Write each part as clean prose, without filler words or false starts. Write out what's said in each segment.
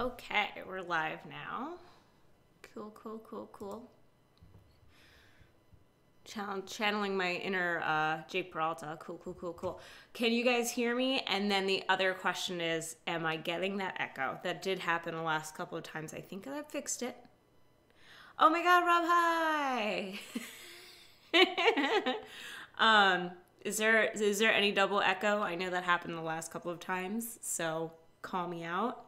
Okay, we're live now. Cool, cool, cool, cool. Channeling my inner Jake Peralta. Cool, cool, cool, cool. Can you guys hear me? And then the other question is, am I getting that echo? That did happen the last couple of times. I think I fixed it. Oh my God, Rob, hi! Is there any double echo? I know that happened the last couple of times, so call me out.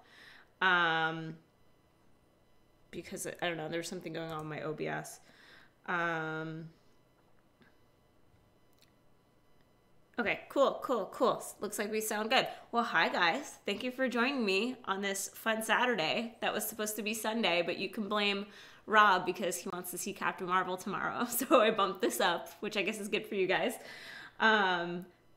Because I don't know, there's something going on with my OBS. Okay, cool, cool, cool. Looks like we sound good. Well, hi guys. Thank you for joining me on this fun Saturday. That was supposed to be Sunday, but you can blame Rob because he wants to see Captain Marvel tomorrow. So I bumped this up, which I guess is good for you guys.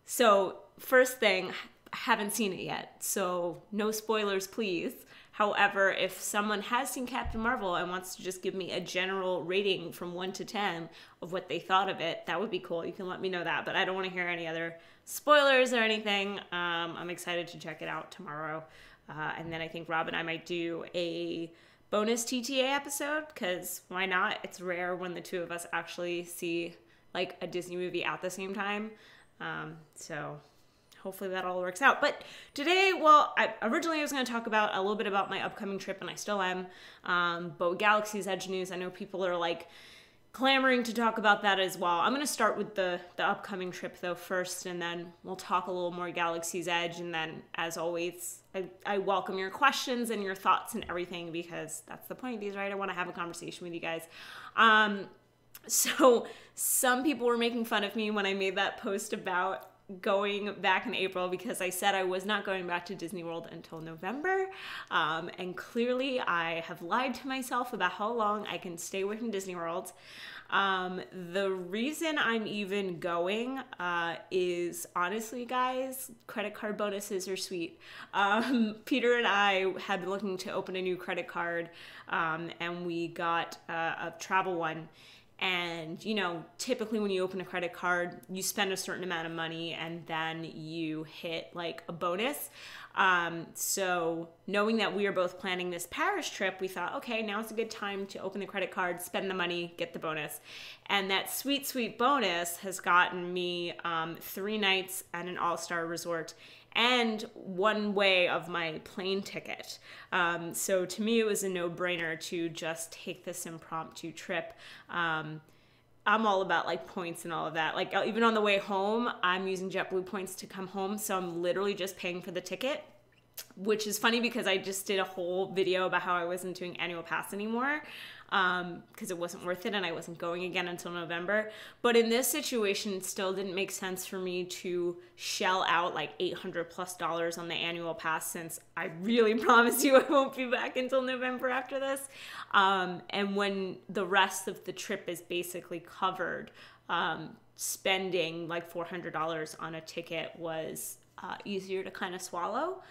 So first thing, I haven't seen it yet, so no spoilers, please. However, if someone has seen Captain Marvel and wants to just give me a general rating from 1 to 10 of what they thought of it, that would be cool. You can let me know that, but I don't want to hear any other spoilers or anything. I'm excited to check it out tomorrow. And then I think Rob and I might do a bonus TTA episode, because why not? It's rare when the two of us actually see like a Disney movie at the same time. So hopefully that all works out. But today, well, originally I was going to talk about a little bit about my upcoming trip, and I still am. But with Galaxy's Edge news, I know people are like clamoring to talk about that as well. I'm going to start with the upcoming trip though first, and then we'll talk a little more Galaxy's Edge. And then, as always, I welcome your questions and your thoughts and everything, because that's the point of these, right? I want to have a conversation with you guys. So some people were making fun of me when I made that post about going back in April, because I said I was not going back to Disney World until November. And clearly I have lied to myself about how long I can stay away from Disney World. The reason I'm even going is, honestly, guys, credit card bonuses are sweet. Peter and I had been looking to open a new credit card, and we got a travel one. And, you know, typically when you open a credit card, you spend a certain amount of money and then you hit like a bonus. So knowing that we are both planning this Paris trip, we thought, okay, now it's a good time to open the credit card, spend the money, get the bonus. And that sweet, sweet bonus has gotten me 3 nights at an all-star resort and one way of my plane ticket. So to me, it was a no-brainer to just take this impromptu trip. I'm all about like points and all of that. Like even on the way home, I'm using JetBlue points to come home. So I'm literally just paying for the ticket, which is funny because I just did a whole video about how I wasn't doing annual pass anymore, because it wasn't worth it and I wasn't going again until November. But in this situation, it still didn't make sense for me to shell out like $800+ on the annual pass, since I really promise you I won't be back until November after this. And when the rest of the trip is basically covered, spending like $400 on a ticket was easier to kind of swallow.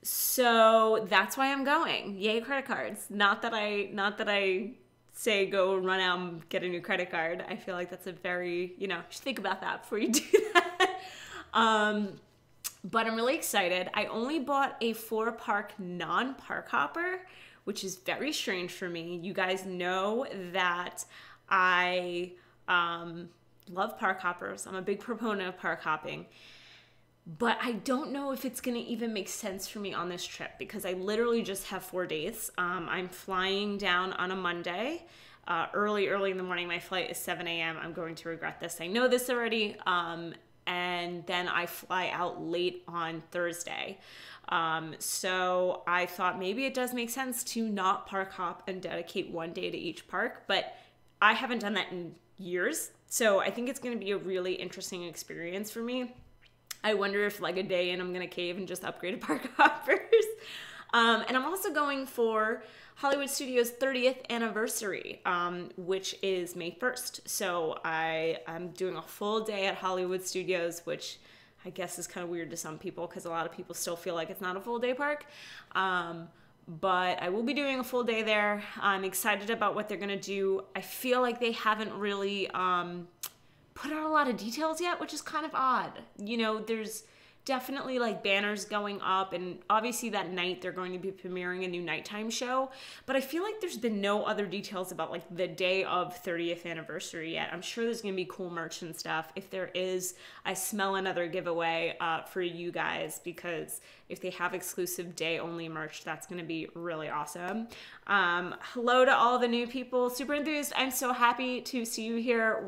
So that's why I'm going. Yay, credit cards. Not that I say go run out and get a new credit card. I feel like that's a very, you should think about that before you do that. But I'm really excited. I only bought a 4-park non-park hopper, which is very strange for me. You guys know that I love park hoppers. I'm a big proponent of park hopping. But I don't know if it's going to even make sense for me on this trip, because I literally just have 4 days. I'm flying down on a Monday, early in the morning. My flight is 7 a.m. I'm going to regret this. I know this already. And then I fly out late on Thursday. So I thought maybe it does make sense to not park hop and dedicate 1 day to each park, but I haven't done that in years. So I think it's going to be a really interesting experience for me. I wonder if like a day in I'm going to cave and just upgrade to park hoppers. And I'm also going for Hollywood Studios' 30th anniversary, which is May 1st. So I'm doing a full day at Hollywood Studios, which I guess is kind of weird to some people because a lot of people still feel like it's not a full day park. But I will be doing a full day there. I'm excited about what they're going to do. I feel like they haven't really put out a lot of details yet, which is kind of odd. There's definitely like banners going up, and obviously that night they're going to be premiering a new nighttime show, but I feel like there's been no other details about like the day of 30th anniversary yet. I'm sure there's gonna be cool merch and stuff. If there is, I smell another giveaway for you guys, because if they have exclusive day only merch, that's gonna be really awesome. Hello to all the new people. Super Enthused, I'm so happy to see you here.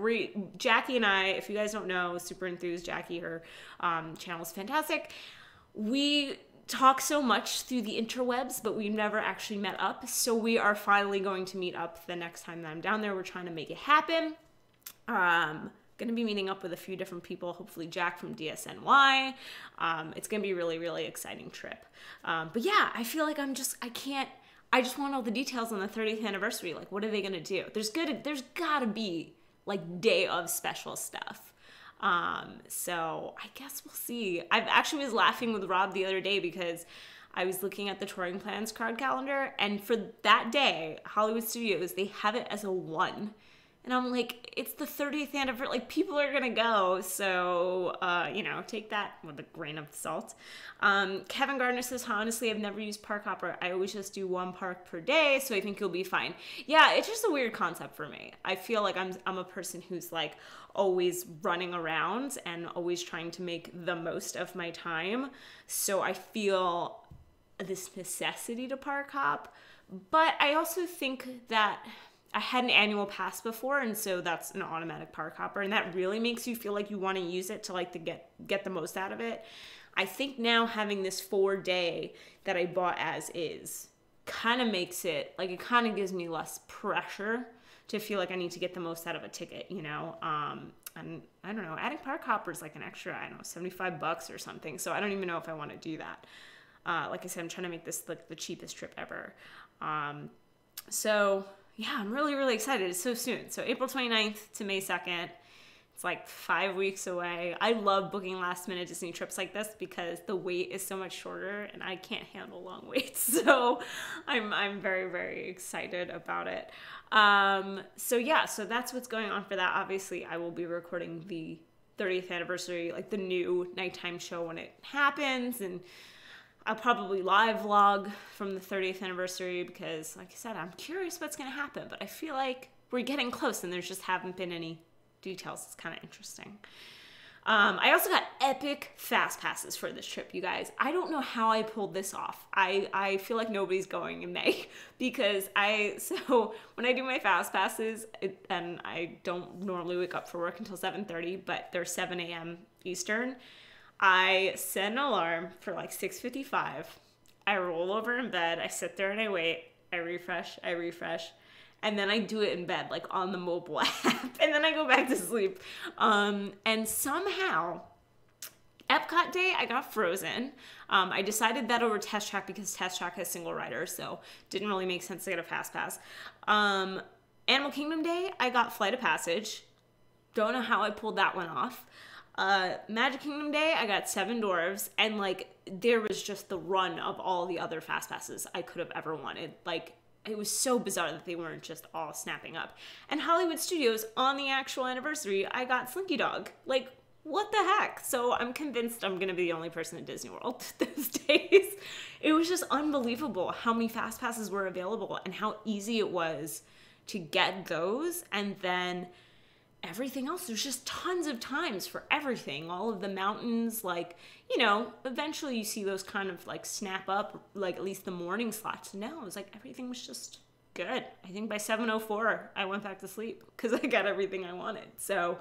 Jackie and I, if you guys don't know, Super Enthused Jackie, her channel is fantastic. We talk so much through the interwebs, but we've never actually met up. So we are finally going to meet up the next time that I'm down there. We're trying to make it happen. Gonna be meeting up with a few different people, hopefully Jack from DSNY. It's gonna be a really, really exciting trip. But yeah, I feel like I just want all the details on the 30th anniversary. Like, what are they gonna do? There's gotta be like day of special stuff. So I guess we'll see. I actually was laughing with Rob the other day because I was looking at the touring plans card calendar, and for that day, Hollywood Studios, they have it as a 1. And I'm like, it's the 30th anniversary, like people are gonna go, so, you know, take that with a grain of salt. Kevin Gardner says, honestly, I've never used Park Hopper. I always just do 1 park per day, so I think you'll be fine. Yeah, it's just a weird concept for me. I feel like I'm a person who's like always running around and always trying to make the most of my time. So I feel this necessity to park hop, but I also think that I had an annual pass before, and so that's an automatic park hopper, and that really makes you feel like you want to use it to like get the most out of it. I think now having this 4-day that I bought as is kind of makes it like, it kind of gives me less pressure to feel like I need to get the most out of a ticket, you know. And I don't know, adding park hopper is like an extra, I don't know, $75 or something. So I don't even know if I want to do that. Like I said, I'm trying to make this like the cheapest trip ever. So yeah, I'm really, really excited. It's so soon. So April 29th to May 2nd. It's like 5 weeks away. I love booking last minute Disney trips like this because the wait is so much shorter and I can't handle long waits. So I'm very, very excited about it. So yeah, so that's what's going on for that. Obviously, I will be recording the 30th anniversary, like the new nighttime show when it happens, and I'll probably live vlog from the 30th anniversary because, like I said, I'm curious what's going to happen, but I feel like we're getting close and there's just haven't been any details. It's kind of interesting. I also got epic fast passes for this trip, you guys. I don't know how I pulled this off. I feel like nobody's going in May because so when I do my fast passes, and I don't normally wake up for work until 7:30, but they're 7 a.m. Eastern. I set an alarm for like 6:55. I roll over in bed. I sit there and I wait. I refresh. And then I do it in bed, like on the mobile app. And then I go back to sleep. And somehow, Epcot Day, I got frozen. I decided that over Test Track because Test Track has single rider, so didn't really make sense to get a fast pass. Animal Kingdom Day, I got Flight of Passage. Don't know how I pulled that one off. Magic Kingdom Day, I got Seven Dwarfs, and like there was just the run of all the other fast passes I could have ever wanted. Like, it was so bizarre that they weren't just all snapping up. And Hollywood Studios, on the actual anniversary, I got Slinky Dog. Like, what the heck? So I'm convinced I'm gonna be the only person at Disney World those days. It was just unbelievable how many fast passes were available and how easy it was to get those, and then everything else, there's just tons of times for everything. All of the mountains, like, you know, eventually you see those kind of like snap up, like at least the morning slots. No, it was like everything was just good. I think by 7:04 I went back to sleep because I got everything I wanted. So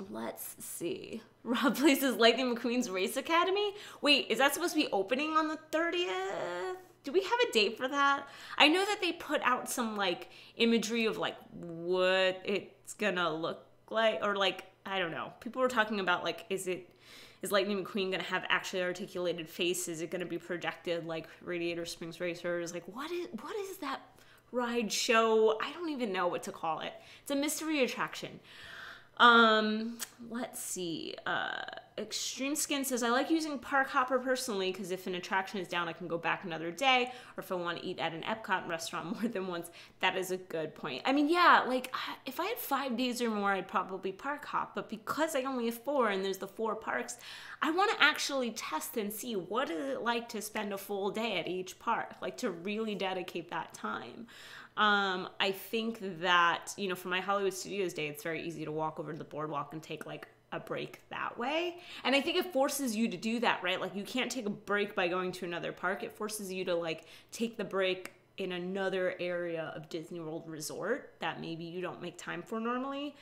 let's see. Rob places Lightning McQueen's Race Academy. Wait, is that supposed to be opening on the 30th? Do we have a date for that? I know that they put out some like imagery of like what it's gonna look like, or like, I don't know. People were talking about like, is Lightning McQueen gonna have actually articulated face? Is it gonna be projected like Radiator Springs Racers? Like, what is that ride show? I don't even know what to call it. It's a mystery attraction. Let's see. Extreme Skin says, I like using Park Hopper personally because if an attraction is down, I can go back another day. Or if I want to eat at an Epcot restaurant more than once, that is a good point. I mean, yeah, like if I had 5 days or more, I'd probably Park Hop. But because I only have 4 and there's the 4 parks, I want to actually test and see what is it like to spend a full day at each park, like to really dedicate that time. I think that, you know, for my Hollywood Studios day, it's very easy to walk over to the boardwalk and take like a break that way. And I think it forces you to do that, right? Like you can't take a break by going to another park. It forces you to like take the break in another area of Disney World Resort that maybe you don't make time for normally.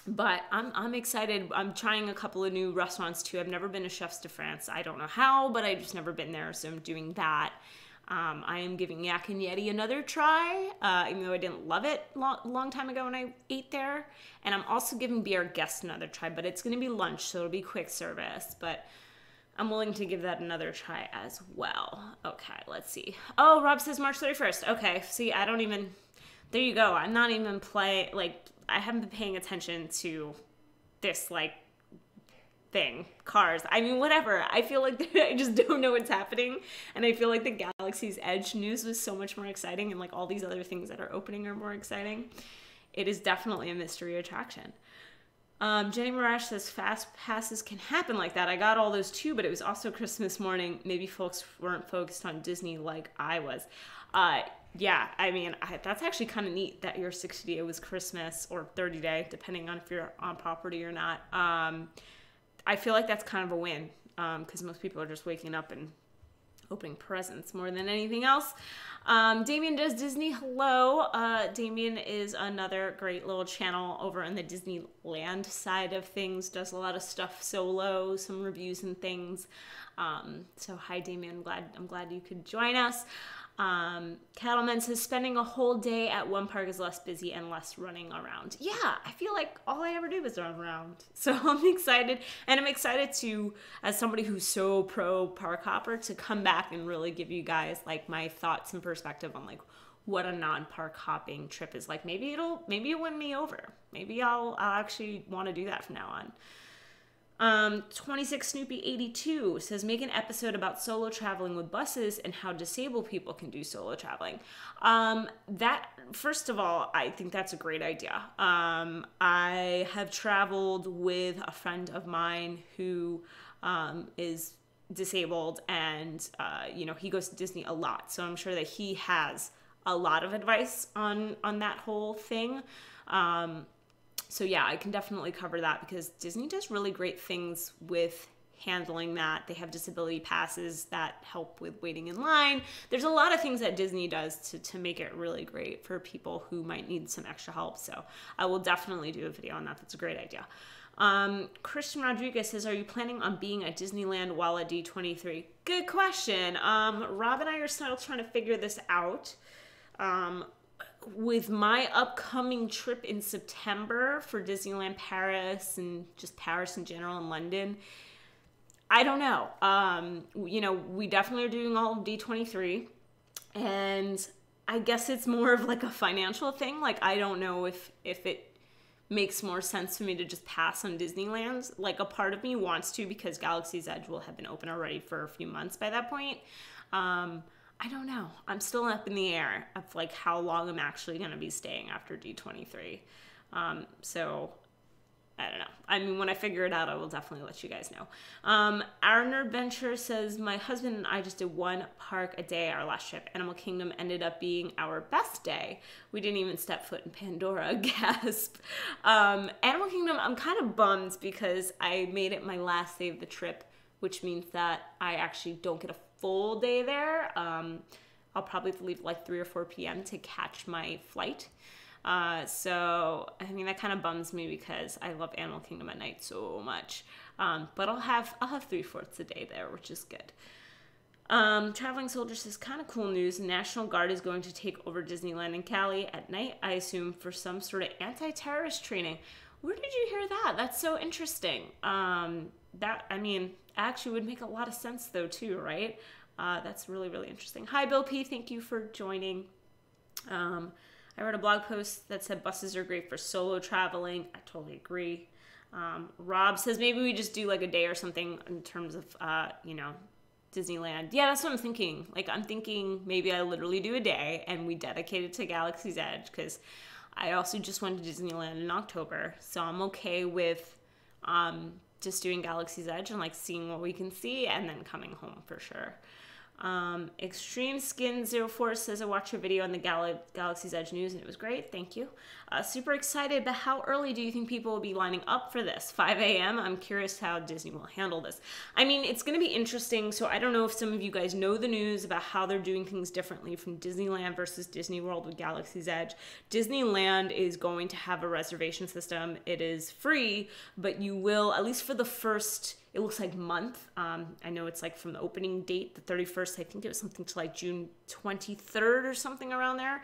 But I'm excited. I'm trying a couple of new restaurants too. I've never been to Chefs de France. I don't know how, but I've just never been there. So I'm doing that. I am giving Yak and Yeti another try, even though I didn't love it long time ago when I ate there. And I'm also giving Be Our Guest another try, but it's going to be lunch, so it'll be quick service. But I'm willing to give that another try as well. Okay, let's see. Oh, Rob says March 31st. Okay, see, I don't even... There you go. I'm not even I haven't been paying attention to this, like, thing, cars. I mean, whatever. I feel like I just don't know what's happening, and I feel like the Galaxy's Edge news was so much more exciting, and like all these other things that are opening are more exciting. It is definitely a mystery attraction. Jenny Mirage says fast passes can happen like that. I got all those too, but it was also Christmas morning. Maybe folks weren't focused on Disney like I was. Yeah, I mean, that's actually kind of neat that your 60-day was Christmas or 30-day, depending on if you're on property or not. I feel like that's kind of a win because most people are just waking up and opening presents more than anything else. Damien Does Disney. Hello. Damien is another great little channel over on the Disneyland side of things. Does a lot of stuff solo, some reviews and things. So hi, Damien. I'm glad you could join us. Cattleman says spending a whole day at one park is less busy and less running around. Yeah, I feel like all I ever do is run around. So I'm excited, and I'm excited to, as somebody who's so pro park hopper, to come back and really give you guys like my thoughts and perspective on like what a non-park hopping trip is like. Maybe it'll win me over. Maybe I'll actually want to do that from now on. 26 Snoopy 82 says make an episode about solo traveling with buses and how disabled people can do solo traveling. That, first of all, I think that's a great idea. I have traveled with a friend of mine who is disabled, and you know, he goes to Disney a lot, so I'm sure that he has a lot of advice on that whole thing. So yeah, I can definitely cover that because Disney does really great things with handling that. They have disability passes that help with waiting in line. There's a lot of things that Disney does to make it really great for people who might need some extra help. So I will definitely do a video on that. That's a great idea. Christian Rodriguez says, are you planning on being at Disneyland while at D23? Good question. Rob and I are still trying to figure this out. With my upcoming trip in September for Disneyland Paris and just Paris in general and London, I don't know. You know, we definitely are doing all of D23, and I guess it's more of like a financial thing. Like, I don't know if it makes more sense for me to just pass on Disneyland. Like, a part of me wants to because Galaxy's Edge will have been open already for a few months by that point. I don't know. I'm still up in the air of like how long I'm actually going to be staying after D23. So I don't know. I mean, when I figure it out, I will definitely let you guys know. Our Nerd Venture says, my husband and I just did one park a day our last trip. Animal Kingdom ended up being our best day. We didn't even step foot in Pandora. Gasp. Animal Kingdom, I'm kind of bummed because I made it my last day of the trip, which means that I actually don't get a full day there. I'll probably have to leave like 3 or 4 p.m. to catch my flight. So, I mean, that kind of bums me because I love Animal Kingdom at night so much. But I'll have 3/4 a day there, which is good. Traveling Soldier says, kind of cool news. National Guard is going to take over Disneyland in Cali at night, I assume, for some sort of anti-terrorist training. Where did you hear that? That's so interesting. I mean, actually would make a lot of sense though too, right? That's really, really interesting. Hi, Bill P. Thank you for joining. I read a blog post that said buses are great for solo traveling. I totally agree. Rob says maybe we just do like a day or something in terms of, Disneyland. Yeah, that's what I'm thinking. Like, I'm thinking maybe I literally do a day and we dedicate it to Galaxy's Edge, because I also just went to Disneyland in October. So I'm okay with just doing Galaxy's Edge and like seeing what we can see and then coming home for sure. Extreme Skin 04 says I watched your video on the Galaxy's Edge news and it was great. Thank you. Super excited, but how early do you think people will be lining up for this? 5 a.m.? I'm curious how Disney will handle this. I mean, it's going to be interesting. So I don't know if some of you guys know the news about how they're doing things differently from Disneyland versus Disney World with Galaxy's Edge. Disneyland is going to have a reservation system. It is free, but you will, at least for the first, it looks like month. I know it's like from the opening date, the 31st, I think it was something to like June 23rd or something around there.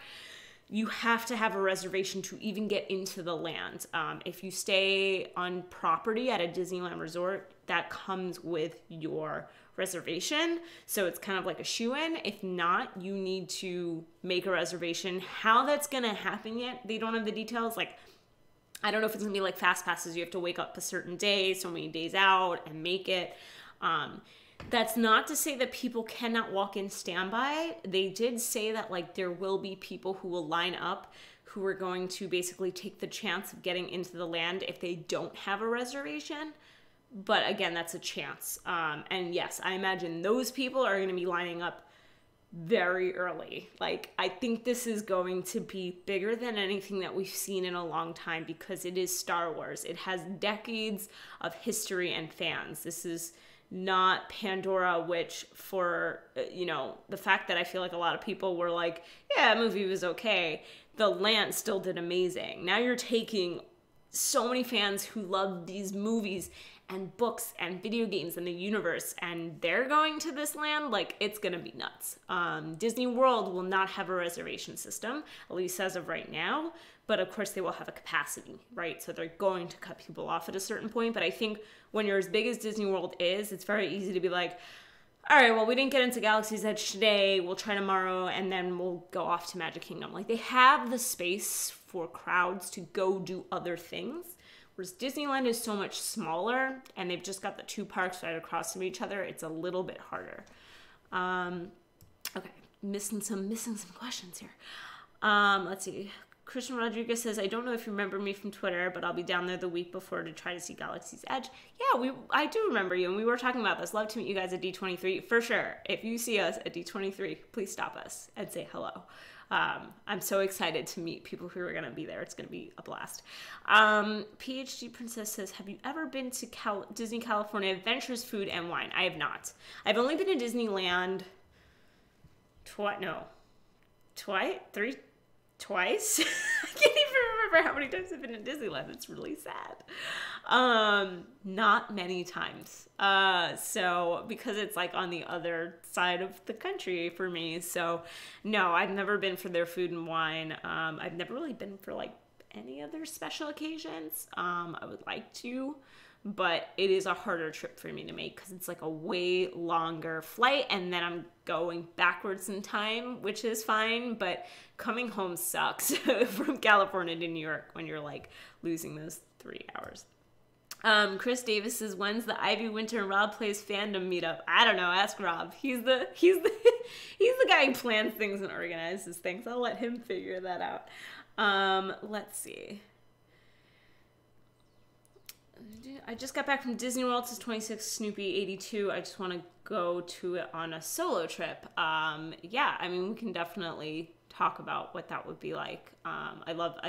You have to have a reservation to even get into the land. If you stay on property at a Disneyland resort, that comes with your reservation. So it's kind of like a shoo-in. If not, you need to make a reservation. How that's gonna happen yet, they don't have the details. Like, I don't know if it's gonna be like fast passes. You have to wake up a certain day, so many days out, and make it. That's not to say that people cannot walk in standby. They did say that like there will be people who will line up who are going to basically take the chance of getting into the land if they don't have a reservation. But again, that's a chance. And yes, I imagine those people are going to be lining up very early. Like, I think this is going to be bigger than anything that we've seen in a long time because it is Star Wars. It has decades of history and fans. This is not Pandora, which for, the fact that I feel like a lot of people were like, yeah, that movie was okay. The land still did amazing. Now you're taking so many fans who love these movies and books and video games and the universe, and they're going to this land, like, it's gonna be nuts. Disney World will not have a reservation system, at least as of right now, but of course they will have a capacity, right? So they're going to cut people off at a certain point, but I think when you're as big as Disney World is, it's very easy to be like, all right, well, we didn't get into Galaxy's Edge today, we'll try tomorrow, and then we'll go off to Magic Kingdom. Like, they have the space for crowds to go do other things, whereas Disneyland is so much smaller, and they've just got the two parks right across from each other. It's a little bit harder. Okay, missing some questions here. Let's see. Christian Rodriguez says, I don't know if you remember me from Twitter, but I'll be down there the week before to try to see Galaxy's Edge. Yeah, I do remember you, and we were talking about this. Love to meet you guys at D23, for sure. If you see us at D23, please stop us and say hello. I'm so excited to meet people who are going to be there. It's going to be a blast. PhD Princess says, have you ever been to Disney California Adventures Food and Wine? I have not. I've only been to Disneyland twice. I can't even remember how many times I've been in Disneyland. It's really sad. Not many times. So because it's like on the other side of the country for me. So no, I've never been for their food and wine. I've never really been for like any other special occasions. I would like to, but it is a harder trip for me to make because it's like a way longer flight and then I'm going backwards in time, which is fine, but coming home sucks from California to New York when you're like losing those 3 hours. Chris Davis says, when's the Ivy Winter and Rob Plays fandom meetup? I don't know, ask Rob. He's the guy who plans things and organizes things. I'll let him figure that out. Let's see. I just got back from Disney World. It's 26 Snoopy 82. I just want to go to it on a solo trip. Yeah, I mean, we can definitely talk about what that would be like. I loved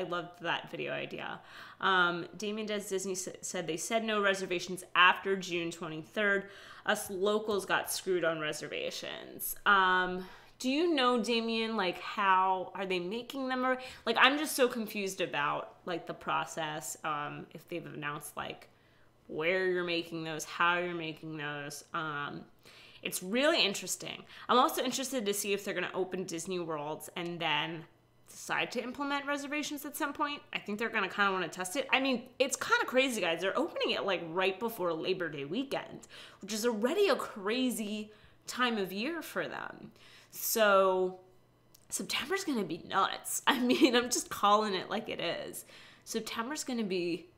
that video idea. Damien Des Disney said they said no reservations after June 23rd. Us locals got screwed on reservations. Do you know, Damien, like, how are they making them? Like, I'm just so confused about, like, the process, if they've announced, like, where you're making those, how you're making those. It's really interesting. I'm also interested to see if they're going to open Disney Worlds and then decide to implement reservations at some point. I think they're going to kind of want to test it. I mean, it's kind of crazy, guys. They're opening it, like, right before Labor Day weekend, which is already a crazy time of year for them. So September's going to be nuts. I mean, I'm just calling it like it is. September's going to be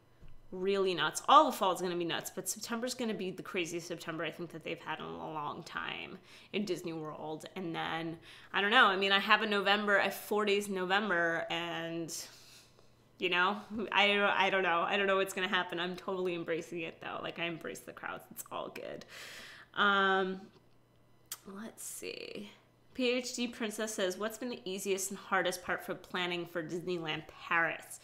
really nuts. All of fall is going to be nuts, but September's going to be the craziest September I think that they've had in a long time in Disney World. And then, I don't know, I mean, I have 4 days in November, and, you know, I don't know. I don't know what's going to happen. I'm totally embracing it, though. Like, I embrace the crowds. It's all good. Let's see. PhD Princess says, what's been the easiest and hardest part for planning for Disneyland Paris?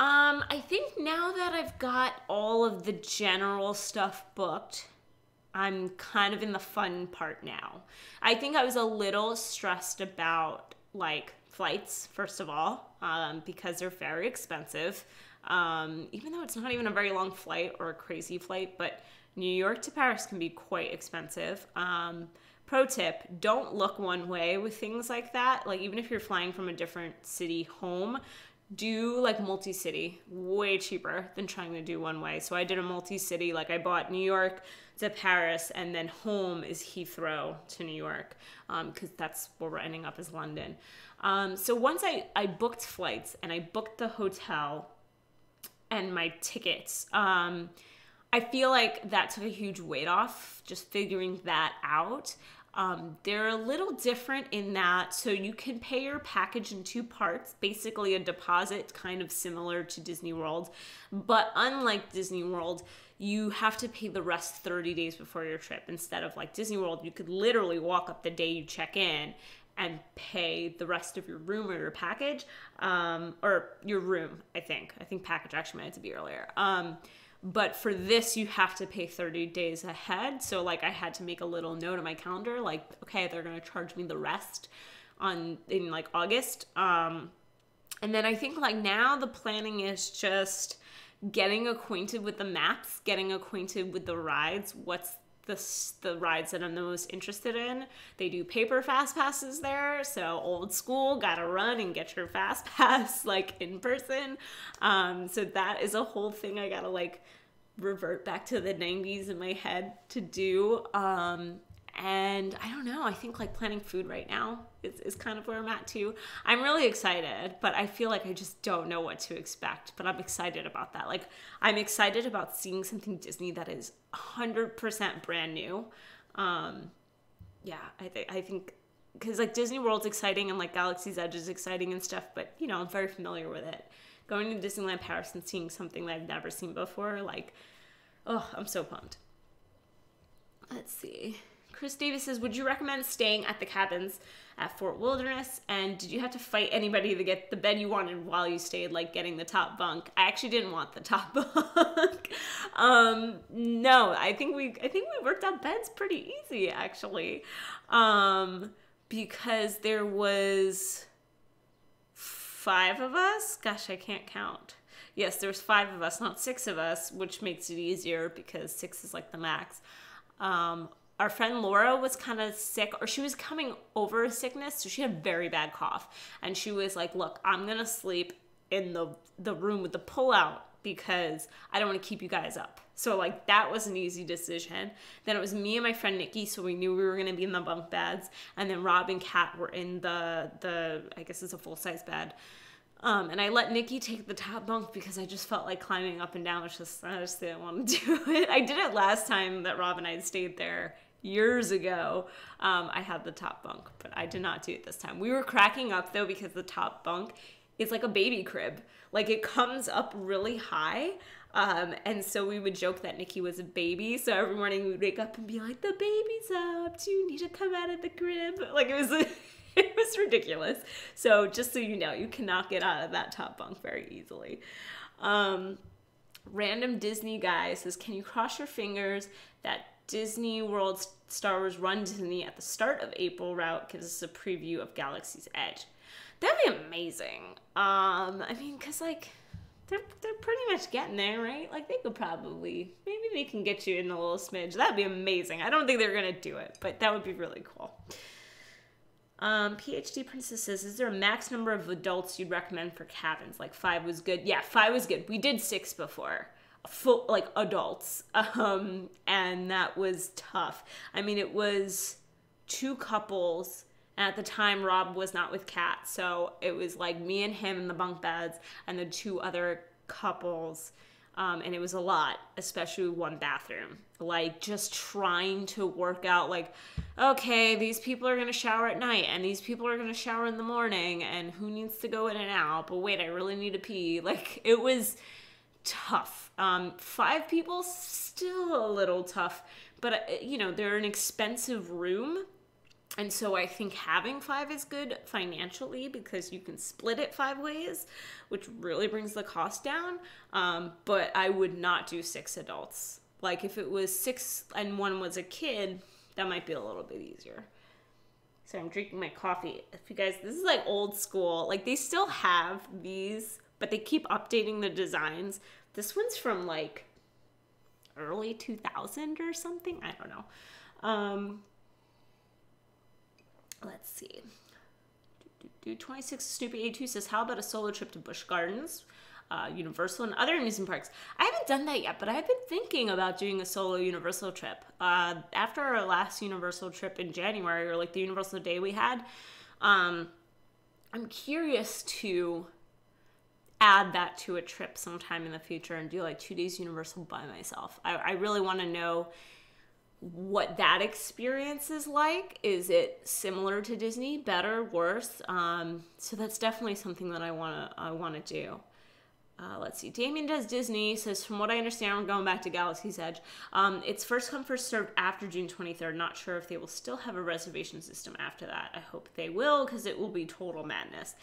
I think now that I've got all of the general stuff booked, I'm kind of in the fun part now. I think I was a little stressed about, like, flights, first of all, because they're very expensive. Even though it's not even a very long flight or a crazy flight, but New York to Paris can be quite expensive. Pro tip, don't look one way with things like that. Like, even if you're flying from a different city home, do like multi-city, way cheaper than trying to do one way. So I did a multi-city, like I bought New York to Paris, and then home is Heathrow to New York, because that's where we're ending up, is London. So once I booked flights and I booked the hotel and my tickets, I feel like that took a huge weight off, just figuring that out. They're a little different in that, so you can pay your package in 2 parts, basically a deposit, kind of similar to Disney World, but unlike Disney World, you have to pay the rest 30 days before your trip. Instead of like Disney World, you could literally walk up the day you check in and pay the rest of your room or your package, or your room, I think package actually meant to be earlier. But for this, you have to pay 30 days ahead. So like I had to make a little note on my calendar, like, okay, they're going to charge me the rest in like August. And then I think like now the planning is just getting acquainted with the maps, getting acquainted with the rides. What's the rides that I'm the most interested in? They do paper fast passes there, so old school, gotta run and get your fast pass like in person. So that is a whole thing I gotta like revert back to the 90s in my head to do. And I don't know, I think like planning food right now is kind of where I'm at too. I'm really excited, but I feel like I just don't know what to expect, but I'm excited about that. Like, I'm excited about seeing something Disney that is 100% brand new. Yeah, I think, because like Disney World's exciting and like Galaxy's Edge is exciting and stuff, but you know, I'm very familiar with it. Going to Disneyland Paris and seeing something that I've never seen before, like, oh, I'm so pumped. Let's see. Chris Davis says, would you recommend staying at the cabins at Fort Wilderness? And did you have to fight anybody to get the bed you wanted while you stayed, like getting the top bunk? I actually didn't want the top bunk. No, I think we worked out beds pretty easy, actually. Because there was 5 of us. Gosh, I can't count. Yes, there was 5 of us, not 6 of us, which makes it easier because 6 is like the max. Our friend Laura was kind of sick, or she was coming over a sickness, so she had a very bad cough. And she was like, look, I'm going to sleep in the room with the pull-out because I don't want to keep you guys up. So, like, that was an easy decision. Then it was me and my friend Nikki, so we knew we were going to be in the bunk beds. And then Rob and Kat were in the I guess it's a full-size bed. And I let Nikki take the top bunk because I just felt like climbing up and down. I just didn't want to do it. I did it last time that Rob and I stayed there years ago. I had the top bunk, but I did not do it this time. We were cracking up though because the top bunk is like a baby crib. Like, it comes up really high. And so we would joke that Nikki was a baby. So every morning we would wake up and be like, the baby's up. Do you need to come out of the crib? Like, it was ridiculous. So just so you know, you cannot get out of that top bunk very easily. Random Disney guy says, can you cross your fingers that Disney World Star Wars Run Disney at the start of April route gives us a preview of Galaxy's Edge? That'd be amazing. I mean, because like they're pretty much getting there, right? Like, they could probably, maybe they can get you in a little smidge. That'd be amazing. I don't think they're gonna do it, but that would be really cool. PhD Princess says, is there a max number of adults you'd recommend for cabins? Like 5 was good. Yeah, 5 was good. We did 6 before. Full, like, adults. And that was tough. I mean, it was 2 couples. And at the time, Rob was not with Kat. So it was like me and him in the bunk beds and the 2 other couples And it was a lot, especially one bathroom. Like, just trying to work out, like, okay, these people are going to shower at night, and these people are going to shower in the morning, and who needs to go in and out? But wait, I really need to pee. Like, it was tough. 5 people, still a little tough. But, they're an expensive room. And so I think having 5 is good financially because you can split it 5 ways, which really brings the cost down. But I would not do 6 adults. Like, if it was 6 and 1 was a kid, that might be a little bit easier. So I'm drinking my coffee. If you guys, this is like old school. Like, they still have these, but they keep updating the designs. This one's from like early 2000 or something. I don't know. Let's see. 26 Snoopy A2 says, how about a solo trip to Busch Gardens, Universal, and other amusement parks? I haven't done that yet, but I've been thinking about doing a solo Universal trip. After our last Universal trip in January, or like the Universal day we had, I'm curious to add that to a trip sometime in the future and do like 2 days Universal by myself. I really want to know what that experience is like. Is it similar to Disney, better, worse? So that's definitely something that I want to do. Let's see. Damien Does Disney says, from what I understand, we're going back to Galaxy's Edge. It's first come, first served after June 23rd. Not sure if they will still have a reservation system after that. I hope they will, because it will be total madness.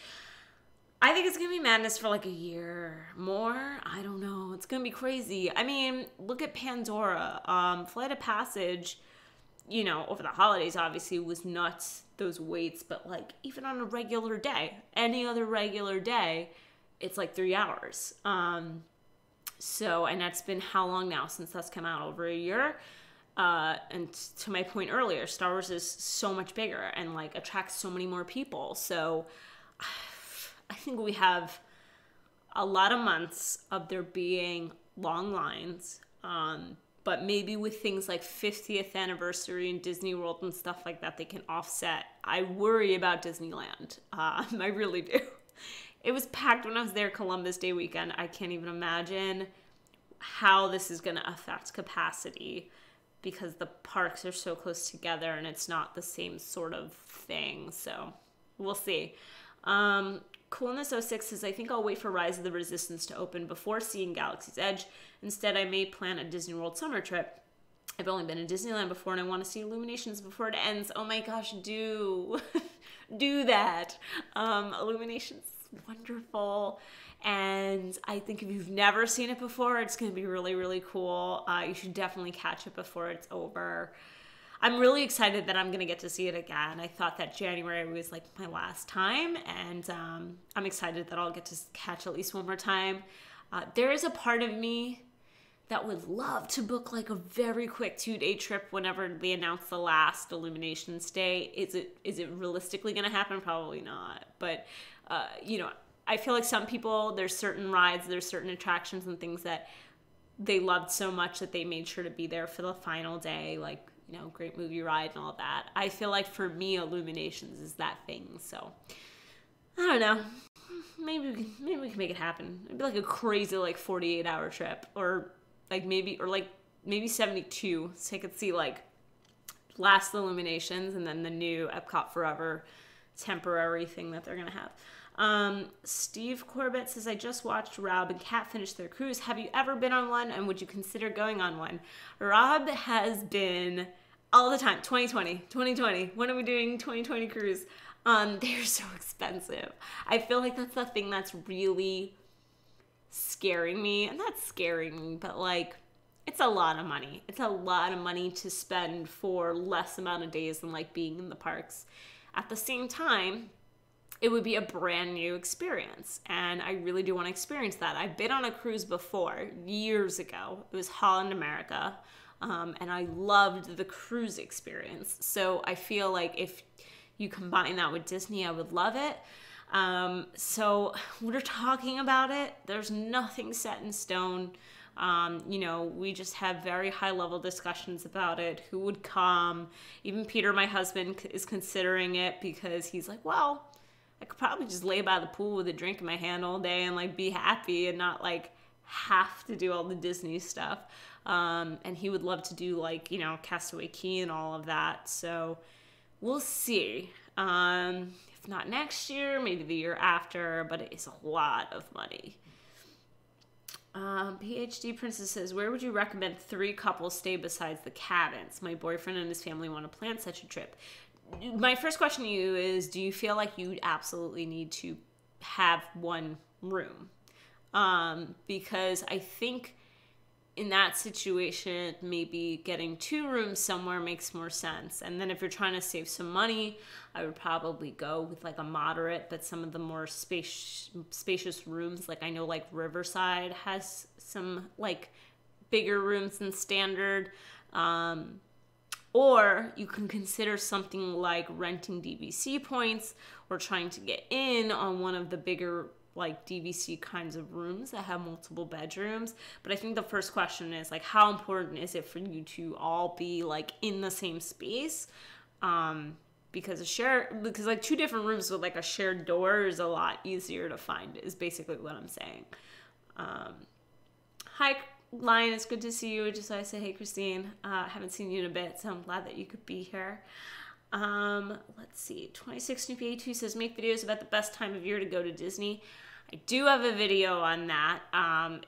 I think it's going to be madness for like a year more. I don't know. It's going to be crazy. I mean, look at Pandora. Flight of Passage, over the holidays, obviously, was nuts, those waits. But like, even on a regular day, any other regular day, it's like 3 hours. And that's been how long now since that's come out? Over a year? And to my point earlier, Star Wars is so much bigger and like attracts so many more people. So I think we have a lot of months of there being long lines, but maybe with things like 50th anniversary and Disney World and stuff like that, they can offset. I worry about Disneyland. I really do. It was packed when I was there Columbus Day weekend. I can't even imagine how this is going to affect capacity because the parks are so close together and it's not the same sort of thing. So we'll see. Coolness06 says, I think I'll wait for Rise of the Resistance to open before seeing Galaxy's Edge. Instead, I may plan a Disney World summer trip. I've only been to Disneyland before and I want to see Illuminations before it ends. Oh my gosh, do that. Illuminations is wonderful. And I think if you've never seen it before, it's going to be really, really cool. You should definitely catch it before it's over. I'm really excited that I'm going to get to see it again. I thought that January was like my last time, and I'm excited that I'll get to catch at least one more time. There is a part of me that would love to book like a very quick 2-day trip whenever they announce the last Illuminations day. Is it realistically going to happen? Probably not. But, I feel like some people, there's certain rides, there's certain attractions and things that they loved so much that they made sure to be there for the final day, like, great movie ride and all that. I feel like for me, Illuminations is that thing. So I don't know. Maybe we can make it happen. It'd be like a crazy 48-hour trip, or maybe 72, so I could see last Illuminations and then the new Epcot Forever temporary thing that they're gonna have. Steve Corbett says, I just watched Rob and Kat finish their cruise. Have you ever been on one, and would you consider going on one? Rob has been all the time. 2020. When are we doing 2020 cruise? They're so expensive. I feel like that's the thing that's really scaring me. And not scaring me, but it's a lot of money. It's a lot of money to spend for less amount of days than being in the parks. At the same time, it would be a brand new experience, and I really do want to experience that. I've been on a cruise before, years ago. It was Holland America, and I loved the cruise experience. So I feel like if you combine that with Disney, I would love it. So we're talking about it. There's nothing set in stone. We just have very high-level discussions about it. Who would come? Even Peter, my husband, is considering it because he's like, well, I could probably just lay by the pool with a drink in my hand all day and be happy and not have to do all the Disney stuff. And he would love to do like, you know, Castaway Cay and all of that. So we'll see. If not next year, maybe the year after, but it is a lot of money. PhD Princess says, where would you recommend 3 couples stay besides the cabins? My boyfriend and his family want to plan such a trip. My first question to you is, do you feel like you absolutely need to have one room? Because I think in that situation, maybe getting 2 rooms somewhere makes more sense. And then if you're trying to save some money, I would probably go with like a moderate, but some of the more spacious rooms, like I know like Riverside has some like bigger rooms than standard. Or you can consider something like renting DVC points or trying to get in on one of the bigger like DVC kinds of rooms that have multiple bedrooms. But I think the first question is like, how important is it for you to all be like in the same space? Because like 2 different rooms with like a shared door is a lot easier to find, is basically what I'm saying. Hi, Lion, it's good to see you. Just so I say, hey, Christine, haven't seen you in a bit, so I'm glad that you could be here. Let's see, 26 Snoopy 2 says, make videos about the best time of year to go to Disney. I do have a video on that.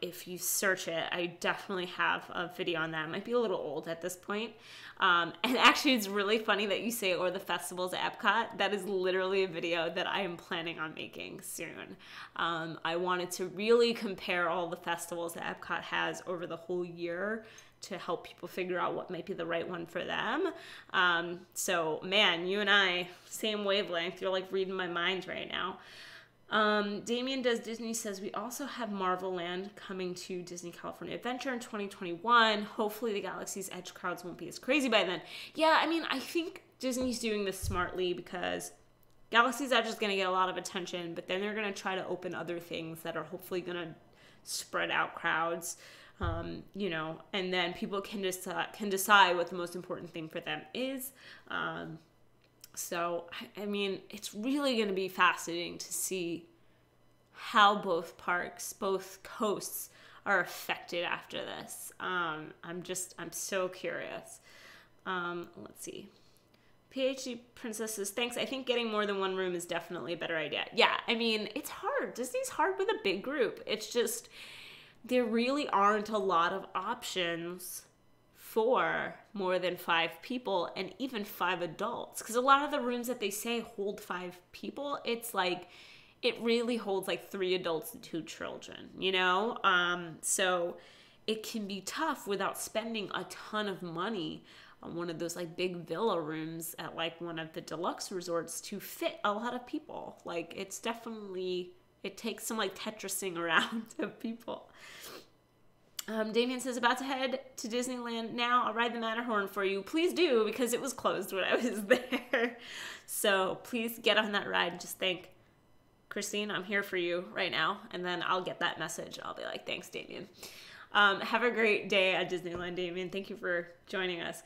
If you search it, I definitely have a video on that. It might be a little old at this point. And actually, it's really funny that you say, or the festivals at Epcot. That is literally a video that I am planning on making soon. I wanted to really compare all the festivals that Epcot has over the whole year to help people figure out what might be the right one for them. So, man, you and I, same wavelength. You're like reading my mind right now. Damien Does Disney says, we also have Marvel Land coming to Disney California Adventure in 2021. Hopefully the Galaxy's Edge crowds won't be as crazy by then. Yeah, I mean, I think Disney's doing this smartly because Galaxy's Edge is going to get a lot of attention, but then they're going to try to open other things that are hopefully going to spread out crowds. You know, and then people can decide what the most important thing for them is. So, I mean, it's really going to be fascinating to see how both parks, both coasts are affected after this. I'm so curious. Let's see. PhD Princess says, thanks. I think getting more than one room is definitely a better idea. Yeah, I mean, it's hard. Disney's hard with a big group. It's just, there really aren't a lot of options for more than 5 people and even 5 adults. Because a lot of the rooms that they say hold 5 people, it's like, it really holds like 3 adults and 2 children, you know? So it can be tough without spending a ton of money on one of those like big villa rooms at like one of the deluxe resorts to fit a lot of people. Like it's definitely, it takes some like Tetrising around of people. Damien says, about to head to Disneyland now. I'll ride the Matterhorn for you. Please do, because it was closed when I was there. So please get on that ride and just thank Christine, I'm here for you right now. And then I'll get that message. I'll be like, thanks, Damien. Have a great day at Disneyland, Damien. Thank you for joining us.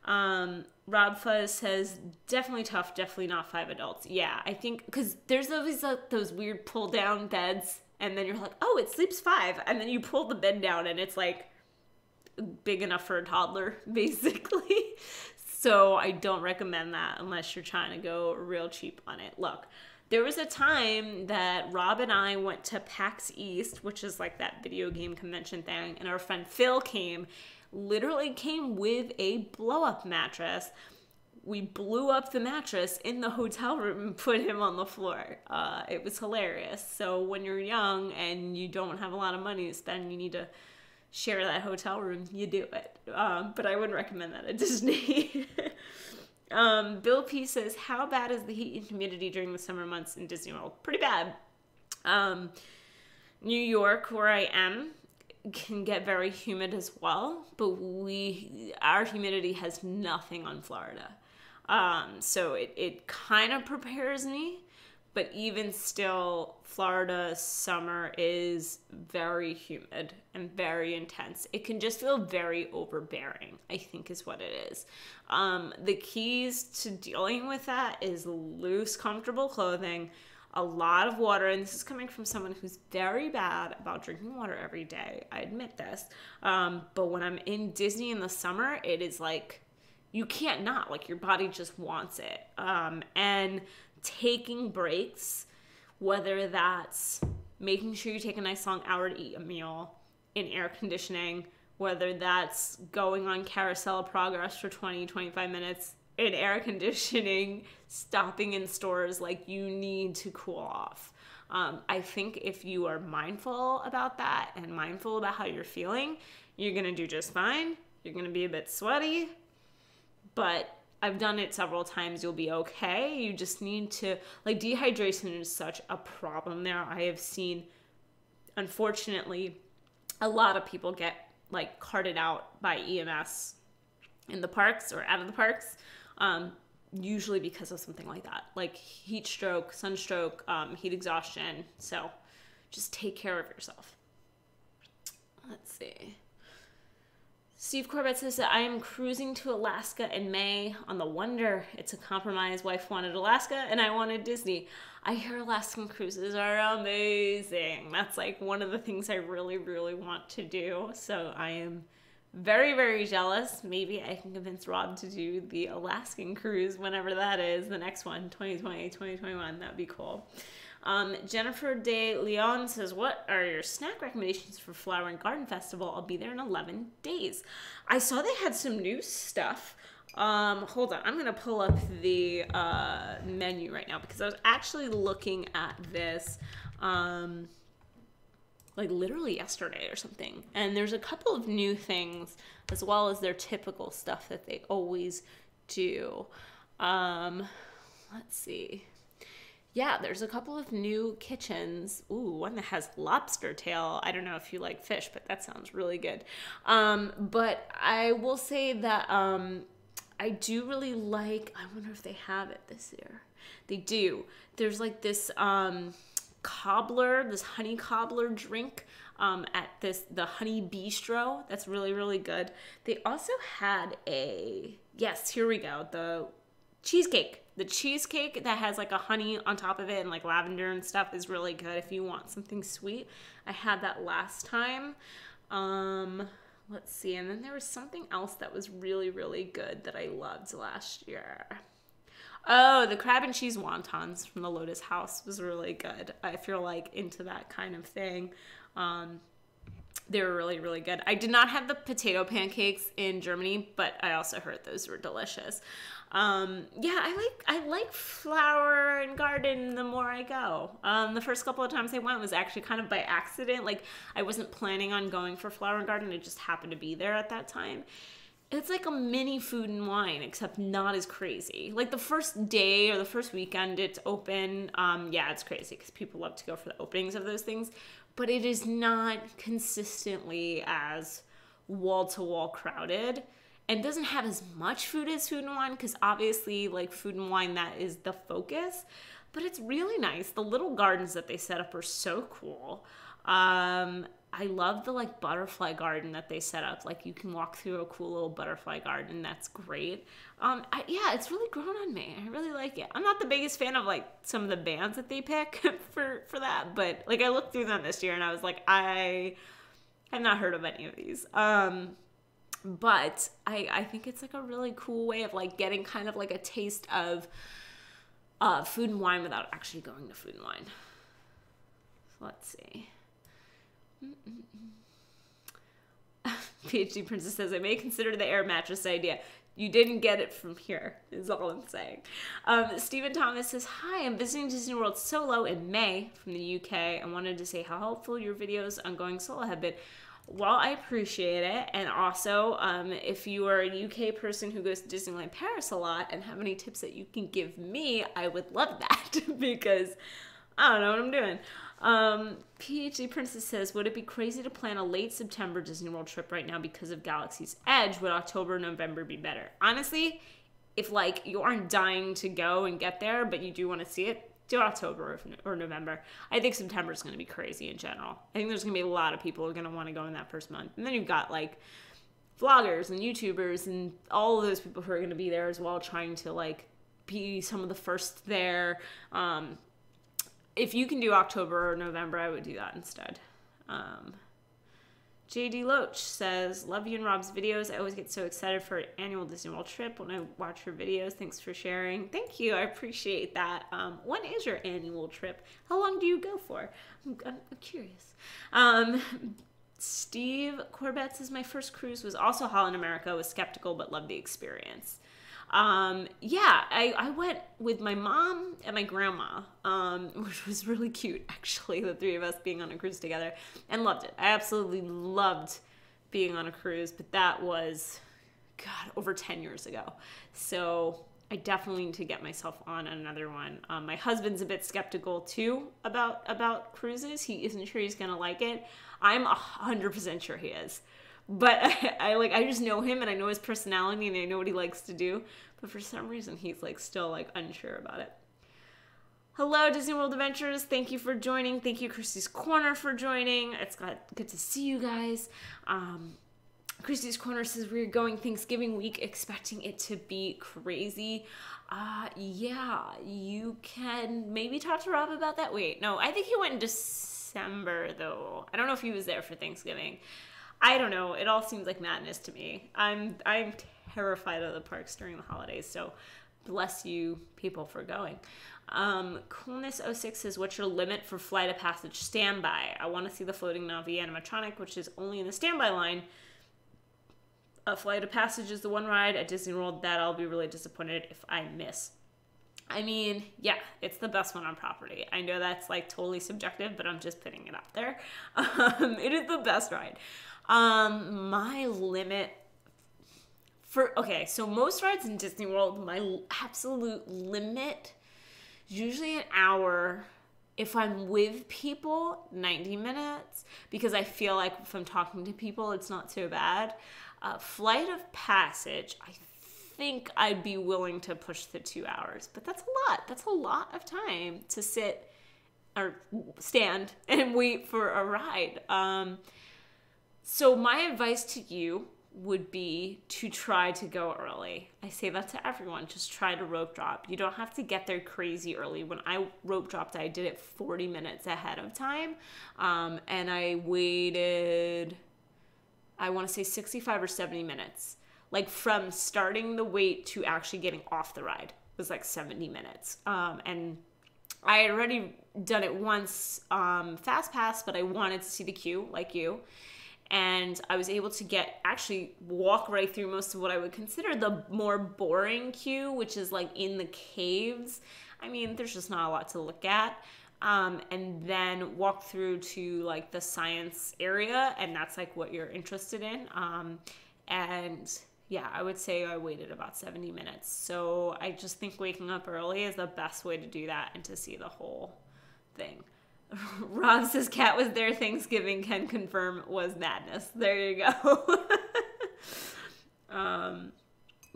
Rob Fuzz says, definitely tough, definitely not 5 adults. Yeah, I think, because there's always those weird pull-down beds, and then you're like, oh, it sleeps 5, and then you pull the bed down, and it's like big enough for a toddler, basically. So I don't recommend that unless you're trying to go real cheap on it. Look, there was a time that Rob and I went to PAX East, which is like that video game convention thing, and our friend Phil literally came with a blow-up mattress. We blew up the mattress in the hotel room and put him on the floor. It was hilarious. So when you're young and you don't have a lot of money to spend, you need to share that hotel room, you do it. But I wouldn't recommend that at Disney. Bill P says, how bad is the heat and humidity during the summer months in Disney World? Pretty bad. New York, where I am, can get very humid as well, but our humidity has nothing on Florida. So it kind of prepares me, but even still, Florida summer is very humid and very intense. It can just feel very overbearing, I think is what it is. The keys to dealing with that is loose, comfortable clothing, a lot of water, and this is coming from someone who's very bad about drinking water every day. I admit this. But when I'm in Disney in the summer, it is like, you can't not, like your body just wants it. And taking breaks, whether that's making sure you take a nice long hour to eat a meal in air conditioning, whether that's going on Carousel of Progress for 20, 25 minutes in air conditioning, stopping in stores, like you need to cool off. I think if you are mindful about that and mindful about how you're feeling, you're going to do just fine. You're going to be a bit sweaty, but I've done it several times. You'll be okay. You just need to, like, dehydration is such a problem there. I have seen, unfortunately, a lot of people get like carted out by EMS in the parks or out of the parks, usually because of something like that, like heat stroke, sunstroke, heat exhaustion. So just take care of yourself. Let's see. Steve Corbett says that I am cruising to Alaska in May on the Wonder. It's a compromise. Wife wanted Alaska and I wanted Disney. I hear Alaskan cruises are amazing. That's like one of the things I really, really want to do. So I am very, very jealous. Maybe I can convince Rob to do the Alaskan cruise whenever that is, the next one, 2020, 2021. That'd be cool. Jennifer De Leon says, what are your snack recommendations for Flower and Garden Festival? I'll be there in 11 days. I saw they had some new stuff. Hold on. I'm going to pull up the menu right now because I was actually looking at this like literally yesterday or something. And there's a couple of new things as well as their typical stuff that they always do. Let's see. Yeah, there's a couple of new kitchens. Ooh, one that has lobster tail. I don't know if you like fish, but that sounds really good. But I will say that I do really like, I wonder if they have it this year. They do. There's like this cobbler, this honey cobbler drink at the Honey Bistro. That's really, really good. They also had yes, here we go, the cheesecake. The cheesecake that has like a honey on top of it and like lavender and stuff is really good if you want something sweet. I had that last time. Let's see. And then there was something else that was really, really good that I loved last year. Oh, the crab and cheese wontons from the Lotus House was really good. If you're like into that kind of thing. They were really, really good. I did not have the potato pancakes in Germany, but I also heard those were delicious. Yeah, I like Flower and Garden the more I go. The first couple of times I went was actually kind of by accident. Like, I wasn't planning on going for Flower and Garden. It just happened to be there at that time. It's like a mini Food and Wine, except not as crazy. Like the first day or the first weekend it's open, yeah, it's crazy because people love to go for the openings of those things. But it is not consistently as wall-to-wall crowded and doesn't have as much food as Food and Wine because obviously like Food and Wine, that is the focus. But it's really nice. The little gardens that they set up are so cool. I love the like butterfly garden that they set up. Like you can walk through a cool little butterfly garden. That's great. Yeah, it's really grown on me. I really like it. I'm not the biggest fan of like some of the bands that they pick for that, but like I looked through them this year and I was like, I have not heard of any of these. But I think it's like a really cool way of like getting kind of like a taste of Food and Wine without actually going to Food and Wine. So let's see. PhD Princess says, I may consider the air mattress idea. You didn't get it from here, is all I'm saying. Stephen Thomas says, hi, I'm visiting Disney World solo in May from the UK. I wanted to say how helpful your videos on going solo have been. Well, I appreciate it. And also, if you are a UK person who goes to Disneyland Paris a lot and have any tips that you can give me, I would love that because I don't know what I'm doing. PhD Princess says, would it be crazy to plan a late September Disney World trip right now because of Galaxy's Edge? Would October or November be better? Honestly, if like you aren't dying to go and get there, but you do want to see it, do October or November. I think September is going to be crazy in general. I think there's going to be a lot of people who are going to want to go in that first month. And then you've got like vloggers and YouTubers and all of those people who are going to be there as well, trying to like be some of the first there. if you can do October or November, I would do that instead. JD Loach says, love you and Rob's videos. I always get so excited for an annual Disney World trip when I watch your videos. Thanks for sharing. Thank you. I appreciate that. When is your annual trip? How long do you go for? I'm curious. Steve Corbett says, my first cruise was also Holland America. I was skeptical but loved the experience. I went with my mom and my grandma, which was really cute, actually, the three of us being on a cruise together, and loved it. I absolutely loved being on a cruise, but that was, God, over 10 years ago. So I definitely need to get myself on another one. My husband's a bit skeptical too about cruises. He isn't sure he's gonna like it. I'm 100% sure he is. But I just know him and I know his personality and I know what he likes to do. But for some reason, he's still unsure about it. Hello, Disney World Adventures. Thank you for joining. Thank you, Christy's Corner, for joining. It's good to see you guys. Christy's Corner says we're going Thanksgiving week, expecting it to be crazy. Yeah, you can maybe talk to Rob about that. Wait, no, I think he went in December, though. I don't know if he was there for Thanksgiving. I don't know. It all seems like madness to me. I'm terrified of the parks during the holidays, so bless you people for going. Coolness06 says, what's your limit for Flight of Passage standby? I want to see the floating Navi animatronic, which is only in the standby line. Flight of Passage is the one ride at Disney World that I'll be really disappointed if I miss. I mean, yeah, it's the best one on property. I know that's totally subjective, but I'm just putting it out there. It is the best ride. My limit so most rides in Disney World, my absolute limit is usually an hour. If I'm with people, 90 minutes, because I feel like if I'm talking to people, it's not so bad. Flight of Passage, I think I'd be willing to push the 2 hours, but that's a lot. That's a lot of time to sit or stand and wait for a ride. So my advice to you would be to try to go early. I say that to everyone. Just try to rope drop. You don't have to get there crazy early. When I rope dropped, I did it 40 minutes ahead of time. And I waited, I want to say 65 or 70 minutes. From starting the wait to actually getting off the ride was 70 minutes. And I had already done it once, Fast Pass, but I wanted to see the queue like you. And I was able to walk right through most of what I would consider the more boring queue, which is in the caves. I mean, there's just not a lot to look at. And then walk through to the science area, and that's what you're interested in. And yeah, I would say I waited about 70 minutes. So I just think waking up early is the best way to do that and to see the whole thing. Rob says Cat was there Thanksgiving, can confirm was madness. There you go.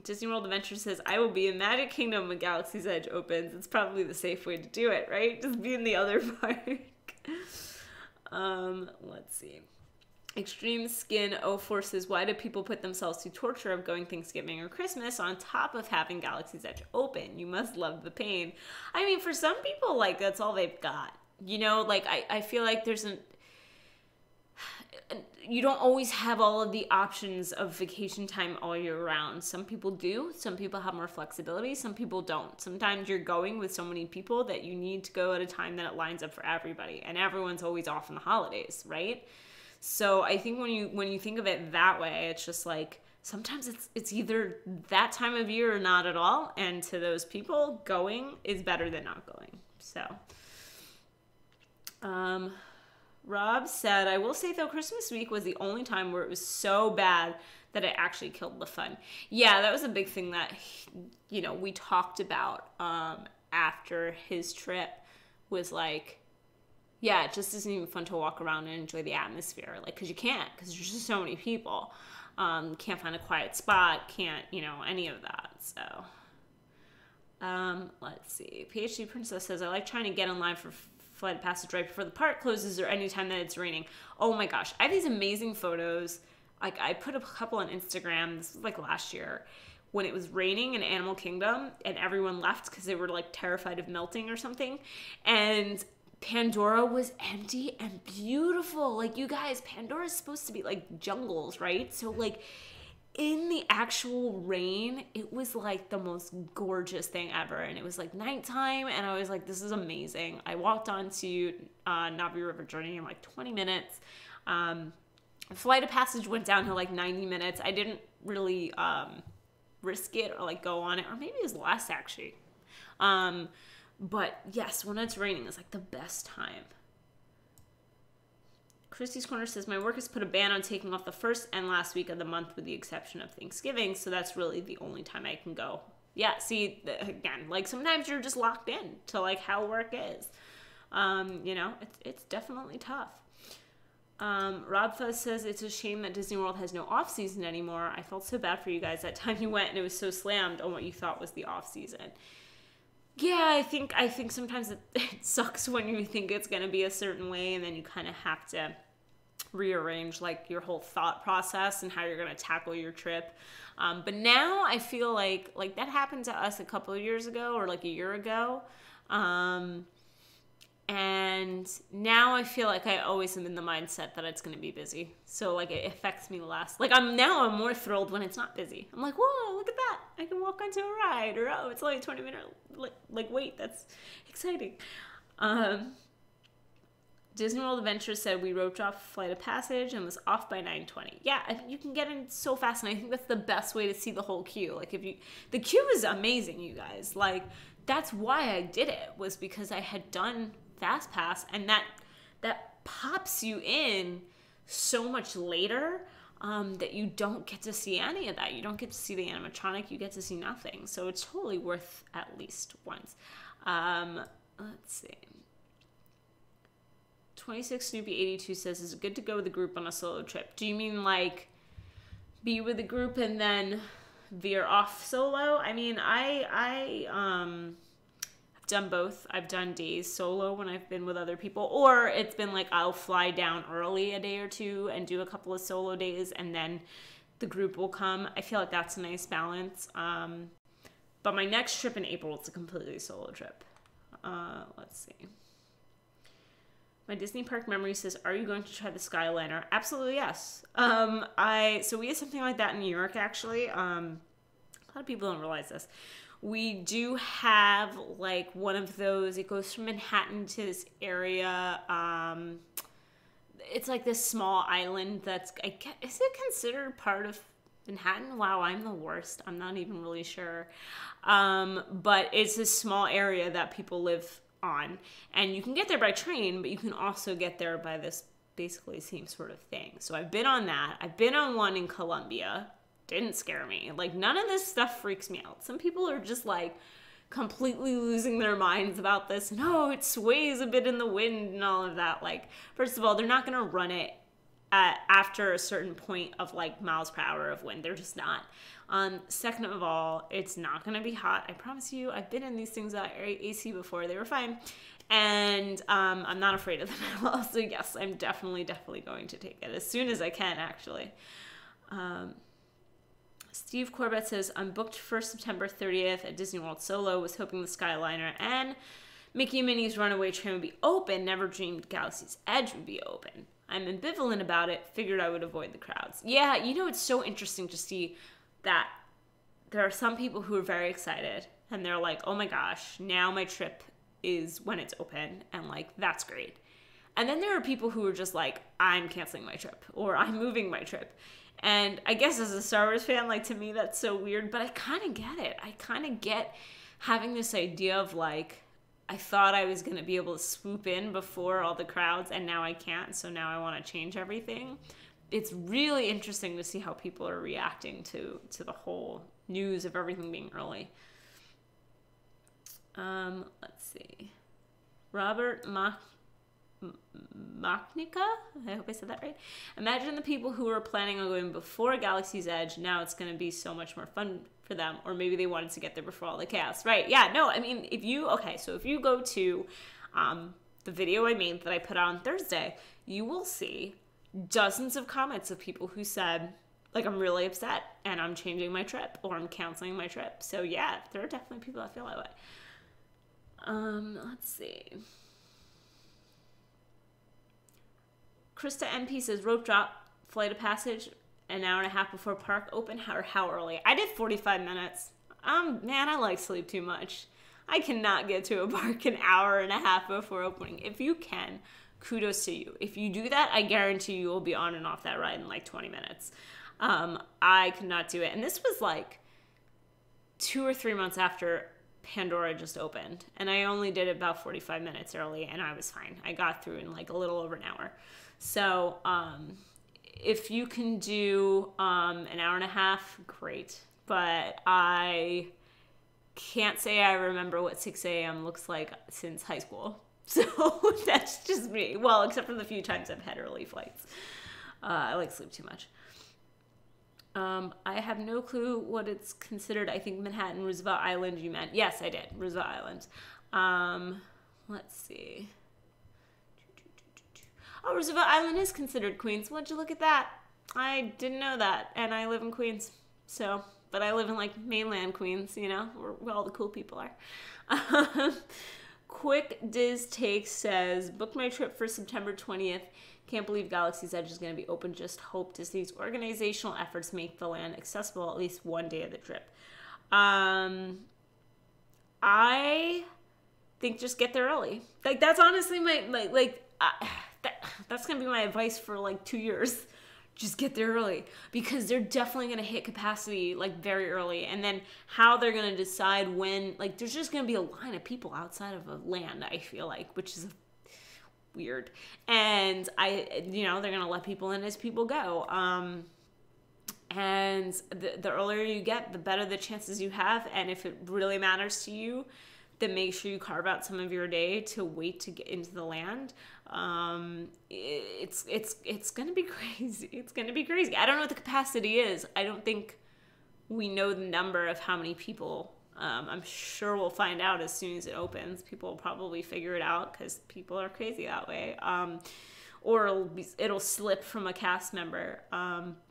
Disney World Adventure says, I will be in Magic Kingdom when Galaxy's Edge opens. It's probably the safe way to do it, right? Just be in the other park. Let's see. Extreme Skin 04 says, why do people put themselves through torture of going Thanksgiving or Christmas on top of having Galaxy's Edge open? You must love the pain. I mean, for some people, that's all they've got. I feel like you don't always have all of the options of vacation time all year round. Some people do. Some people have more flexibility. Some people don't. Sometimes you're going with so many people that you need to go at a time that it lines up for everybody. And everyone's always off in the holidays, right? So I think when you think of it that way, it's just sometimes it's either that time of year or not at all. And to those people, going is better than not going. So Rob said, I will say though, Christmas week was the only time where it was so bad that it actually killed the fun. Yeah, that was a big thing that, we talked about after his trip was yeah, it just isn't even fun to walk around and enjoy the atmosphere. Because you can't, because there's just so many people. Can't find a quiet spot, can't, any of that. So, let's see. PhD Princess says, I like trying to get in line for Flight of Passage right before the park closes or anytime that it's raining. Oh my gosh, I have these amazing photos. I put a couple on Instagram. This was last year when it was raining in Animal Kingdom and everyone left because they were terrified of melting or something. And Pandora was empty and beautiful. Like, you guys, Pandora is supposed to be like jungles, right? So like in the actual rain, it was like the most gorgeous thing ever. And it was like nighttime, and I was like, this is amazing. I walked onto Navi River Journey in like 20 minutes. Flight of Passage went downhill like 90 minutes. I didn't really risk it or like go on it, or maybe it was less actually. But yes, when it's raining, it's like the best time. Christy's Corner says, my work has put a ban on taking off the first and last week of the month with the exception of Thanksgiving, so that's really the only time I can go. Yeah, see, again, like sometimes you're just locked in to like how work is. You know, it's definitely tough. Rob Fuzz says, it's a shame that Disney World has no off-season anymore. I felt so bad for you guys that time you went and it was so slammed on what you thought was the off-season. Yeah, I think sometimes it sucks when you think it's going to be a certain way, and then you kind of have to rearrange like your whole thought process and how you're going to tackle your trip. But now I feel like that happened to us a couple of years ago, or like a year ago. And now I feel like I always am in the mindset that it's going to be busy. So like it affects me less. Like I'm more thrilled when it's not busy. I'm like, whoa, look at that. I can walk onto a ride, or oh, it's only a 20-minute like wait. That's exciting. Disney World Adventures said we roped off Flight of Passage and was off by 9:20. Yeah, you can get in so fast, and I think that's the best way to see the whole queue. Like the queue is amazing, you guys. Like that's why I did it, was because I had done Fast Pass, and that pops you in so much later that you don't get to see any of that. You don't get to see the animatronic. You get to see nothing. So it's totally worth at least once. Let's see. 26 Snoopy 82 says, is it good to go with a group on a solo trip? Do you mean like be with a group and then veer off solo? I mean, I've done both. I've done days solo when I've been with other people, or it's been like I'll fly down early a day or two and do a couple of solo days, and then the group will come. I feel like that's a nice balance. But my next trip in April, it's a completely solo trip. Let's see. My Disney Park memory says, are you going to try the Skyliner? Absolutely, yes. So we had something like that in New York, actually. A lot of people don't realize this. We do have like one of those. It goes from Manhattan to this area. It's like this small island that's, is it considered part of Manhattan? Wow, I'm the worst. I'm not even really sure. But it's this small area that people live on, and you can get there by train, but you can also get there by this basically same sort of thing. So I've been on that. I've been on one in Colombia. Didn't scare me. Like, none of this stuff freaks me out. Some people are just like completely losing their minds about this, and oh, it sways a bit in the wind and all of that. Like, first of all, they're not gonna run it after a certain point of like miles per hour of wind. They're just not. Second of all, it's not gonna be hot. I promise you. I've been in these things at AC before. They were fine. And I'm not afraid of them at all. So yes, I'm definitely going to take it as soon as I can, actually. Steve Corbett says, I'm booked for September 30th at Disney World solo. Was hoping the Skyliner and Mickey and Minnie's Runaway Train would be open. Never dreamed Galaxy's Edge would be open. I'm ambivalent about it. Figured I would avoid the crowds. Yeah, you know, it's so interesting to see that there are some people who are very excited. And they're like, oh my gosh, now my trip is when it's open. And like, that's great. And then there are people who are just like, I'm canceling my trip. Or I'm moving my trip. And I guess as a Star Wars fan, like, to me, that's so weird, but I kind of get it. I kind of get having this idea of, like, I thought I was going to be able to swoop in before all the crowds, and now I can't, so now I want to change everything. It's really interesting to see how people are reacting to the whole news of everything being early. Let's see. Robert Machnica? I hope I said that right. Imagine the people who were planning on going before Galaxy's Edge. Now it's going to be so much more fun for them. Or maybe they wanted to get there before all the chaos. Right. Yeah. No, I mean, if you go to the video I made that I put out on Thursday, you will see dozens of comments of people who said, like, I'm really upset and I'm changing my trip or I'm canceling my trip. So yeah, there are definitely people that feel that way. Let's see. Krista MP says rope drop, flight of passage, an hour and a half before park open. How early? I did 45 minutes. Man, I like sleep too much. I cannot get to a park an hour and a half before opening. If you can, kudos to you. If you do that, I guarantee you will be on and off that ride in like 20 minutes. I could not do it. And this was like 2 or 3 months after Pandora just opened. And I only did it about 45 minutes early, and I was fine. I got through in like a little over an hour. So if you can do an hour and a half, great. But I can't say I remember what 6 a.m. looks like since high school. So that's just me. Well, except for the few times I've had early flights. I like sleep too much. I have no clue what it's considered. I think Manhattan, Roosevelt Island you meant. Yes, I did. Roosevelt Island. Let's see. Oh, Roosevelt Island is considered Queens. Why'd you look at that? I didn't know that. And I live in Queens. So, but I live in like mainland Queens, you know, where all the cool people are. Quick Diz Take says, book my trip for September 20th. Can't believe Galaxy's Edge is going to be open. Just hope Disney's organizational efforts make the land accessible at least one day of the trip. I think just get there early. Like, that's honestly that's going to be my advice for like 2 years. Just get there early, because they're definitely going to hit capacity like very early. And then how they're going to decide when, like, there's just going to be a line of people outside of a land, I feel like, which is weird. And they're going to let people in as people go. And the earlier you get, the better the chances you have. And if it really matters to you, then make sure you carve out some of your day to wait to get into the land. It's gonna be crazy. It's gonna be crazy. I don't know what the capacity is. I don't think we know the number of how many people. I'm sure we'll find out as soon as it opens. People will probably figure it out because people are crazy that way. Or it'll slip from a cast member.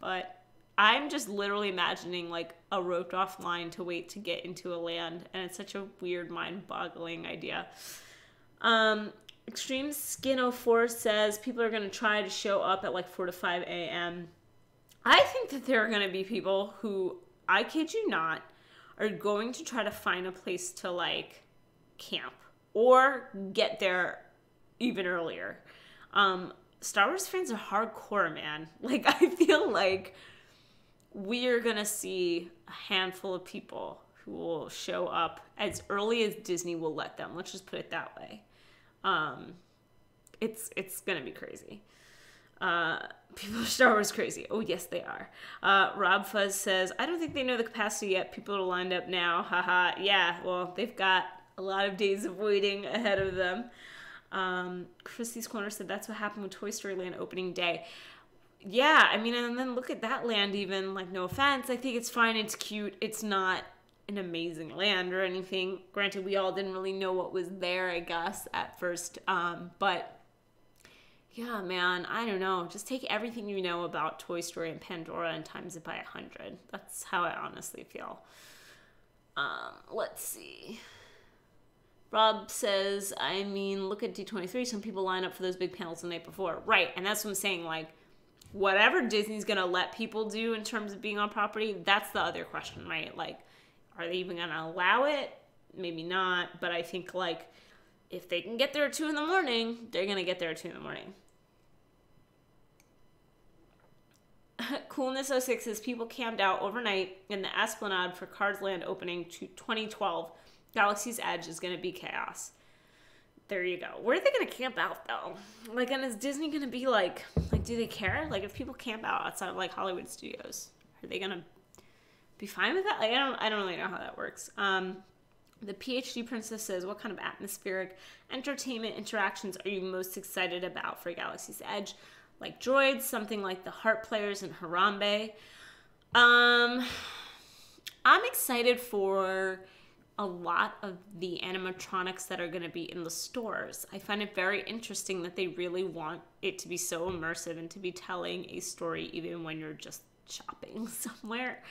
But I'm just literally imagining like a roped off line to wait to get into a land, and it's such a weird, mind-boggling idea. Extreme Skin 04 says people are going to try to show up at like 4 to 5 a.m. I think that there are going to be people who, I kid you not, are going to try to find a place to like camp or get there even earlier. Star Wars fans are hardcore, man. Like, I feel like we are going to see a handful of people who will show up as early as Disney will let them. Let's just put it that way. It's going to be crazy. People are Star Wars crazy. Oh, yes, they are. Rob Fuzz says, I don't think they know the capacity yet. People are lined up now. Haha. Yeah, well, they've got a lot of days of waiting ahead of them. Christy's Corner said that's what happened with Toy Story Land opening day. Yeah, I mean, and then look at that land even, like, no offense. I think it's fine, it's cute. It's not an amazing land or anything. Granted, we all didn't really know what was there, I guess, at first. But, yeah, man, I don't know. Just take everything you know about Toy Story and Pandora and times it by 100. That's how I honestly feel. Let's see. Rob says, I mean, look at D23. Some people line up for those big panels the night before. Right, and that's what I'm saying, like, whatever Disney's going to let people do in terms of being on property, that's the other question, right? Like, are they even going to allow it? Maybe not, but I think, like, if they can get there at 2 in the morning, they're going to get there at 2 in the morning. Coolness06 says, people camped out overnight in the Esplanade for Cars Land opening to 2012. Galaxy's Edge is going to be chaos. There you go. Where are they going to camp out, though? Like, and is Disney going to be like, do they care? Like, if people camp out outside of, like, Hollywood studios, are they going to be fine with that? Like, I don't really know how that works. The PhD Princess says, what kind of atmospheric entertainment interactions are you most excited about for Galaxy's Edge? Like droids, something like the Heart Players and Harambe. I'm excited for a lot of the animatronics that are going to be in the stores. I find it very interesting that they really want it to be so immersive and to be telling a story even when you're just shopping somewhere.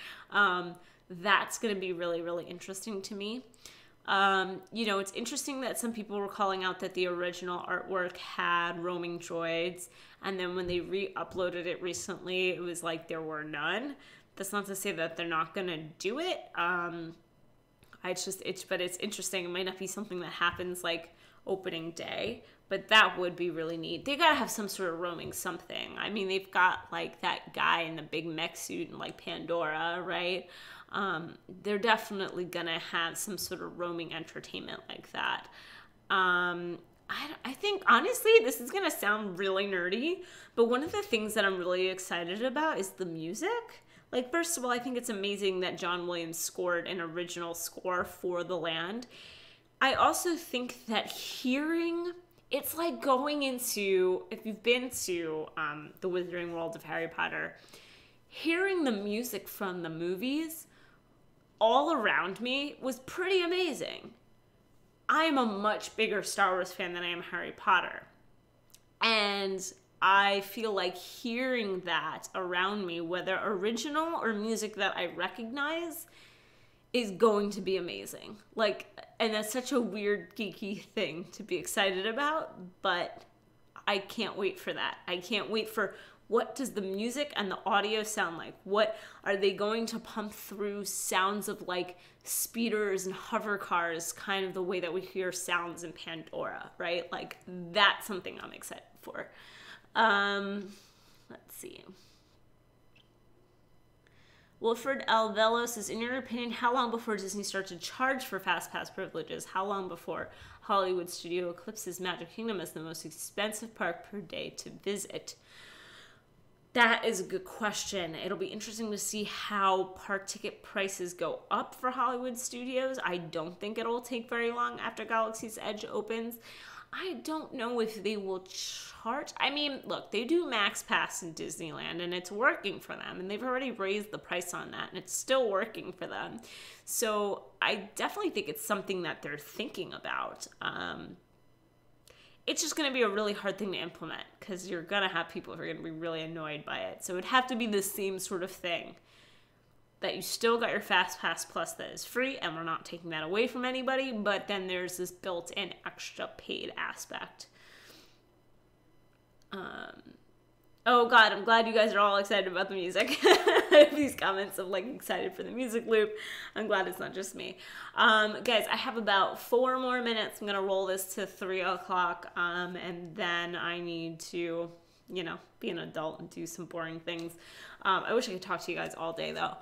That's going to be really, really interesting to me. You know, it's interesting that some people were calling out that the original artwork had roaming droids, and then when they re-uploaded it recently, it was like there were none. That's not to say that they're not gonna do it. But it's interesting. It might not be something that happens like opening day, but that would be really neat. They gotta have some sort of roaming something. I mean, they've got like that guy in the big mech suit and like Pandora, right? They're definitely gonna have some sort of roaming entertainment like that. I think, honestly, this is gonna sound really nerdy, but one of the things that I'm really excited about is the music. Like, first of all, I think it's amazing that John Williams scored an original score for the land. I also think that it's like going into, if you've been to the Wizarding World of Harry Potter, hearing the music from the movies all around me was pretty amazing. I am a much bigger Star Wars fan than I am Harry Potter. And I feel like hearing that around me, whether original or music that I recognize, is going to be amazing. Like, and that's such a weird, geeky thing to be excited about, but I can't wait for that. I can't wait for what does the music and the audio sound like? What are they going to pump through sounds of like speeders and hover cars, kind of the way that we hear sounds in Pandora, right? Like, that's something I'm excited for. Let's see. Wilfred L. Velo says, in your opinion, how long before Disney starts to charge for Fast Pass privileges? How long before Hollywood Studio eclipses Magic Kingdom as the most expensive park per day to visit? That is a good question. It'll be interesting to see how park ticket prices go up for Hollywood Studios. I don't think it'll take very long after Galaxy's Edge opens. I don't know if they will charge. I mean, look, they do Max Pass in Disneyland, and it's working for them, and they've already raised the price on that, and it's still working for them. So I definitely think it's something that they're thinking about. It's just going to be a really hard thing to implement because you're going to have people who are going to be really annoyed by it. So it'd have to be the same sort of thing, that you still got your Fast Pass Plus that is free, and we're not taking that away from anybody, but then there's this built-in extra paid aspect. Oh God, I'm glad you guys are all excited about the music. These comments of like excited for the music loop. I'm glad it's not just me. Guys, I have about 4 more minutes. I'm gonna roll this to 3 o'clock, and then I need to, you know, be an adult and do some boring things. I wish I could talk to you guys all day though.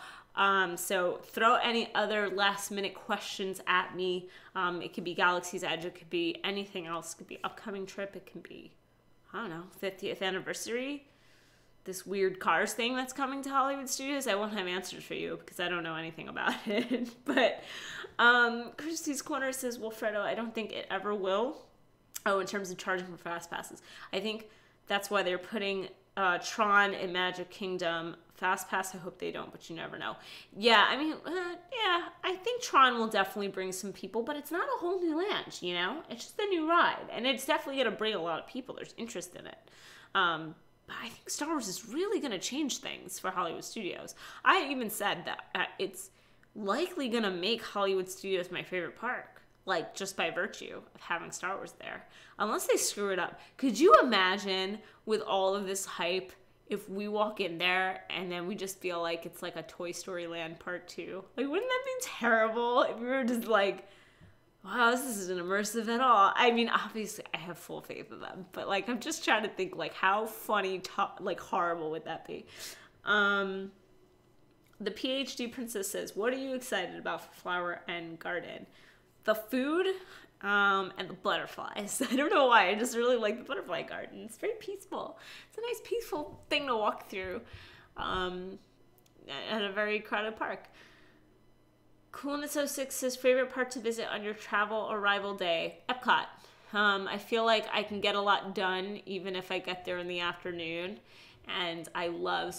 So throw any other last minute questions at me. It could be Galaxy's Edge, it could be anything else, it could be upcoming trip, it can be, I don't know, 50th anniversary, this weird Cars thing that's coming to Hollywood Studios. I won't have answers for you because I don't know anything about it. But Christy's Corner says, well, Fredo, I don't think it ever will. Oh, in terms of charging for Fast Passes. I think that's why they're putting Tron in Magic Kingdom. Fast Pass, I hope they don't, but you never know. Yeah, I mean, yeah, I think Tron will definitely bring some people, but it's not a whole new land, you know? It's just a new ride, and it's definitely going to bring a lot of people. There's interest in it. But I think Star Wars is really going to change things for Hollywood Studios. I even said that it's likely going to make Hollywood Studios my favorite park, like just by virtue of having Star Wars there. Unless they screw it up. Could you imagine with all of this hype if we walk in there and then we just feel like it's like a Toy Story Land Part 2? Like, wouldn't that be terrible if we were just like, wow, this isn't immersive at all? I mean, obviously, I have full faith in them, but like, I'm just trying to think, like, how funny, like, horrible would that be? The PhD Princess says, what are you excited about for Flower and Garden? The food and the butterflies. I don't know why. I just really like the butterfly garden. It's very peaceful. It's a nice, peaceful thing to walk through at a very crowded park. Coolness06 says, favorite part to visit on your travel arrival day? Epcot. I feel like I can get a lot done even if I get there in the afternoon. And I love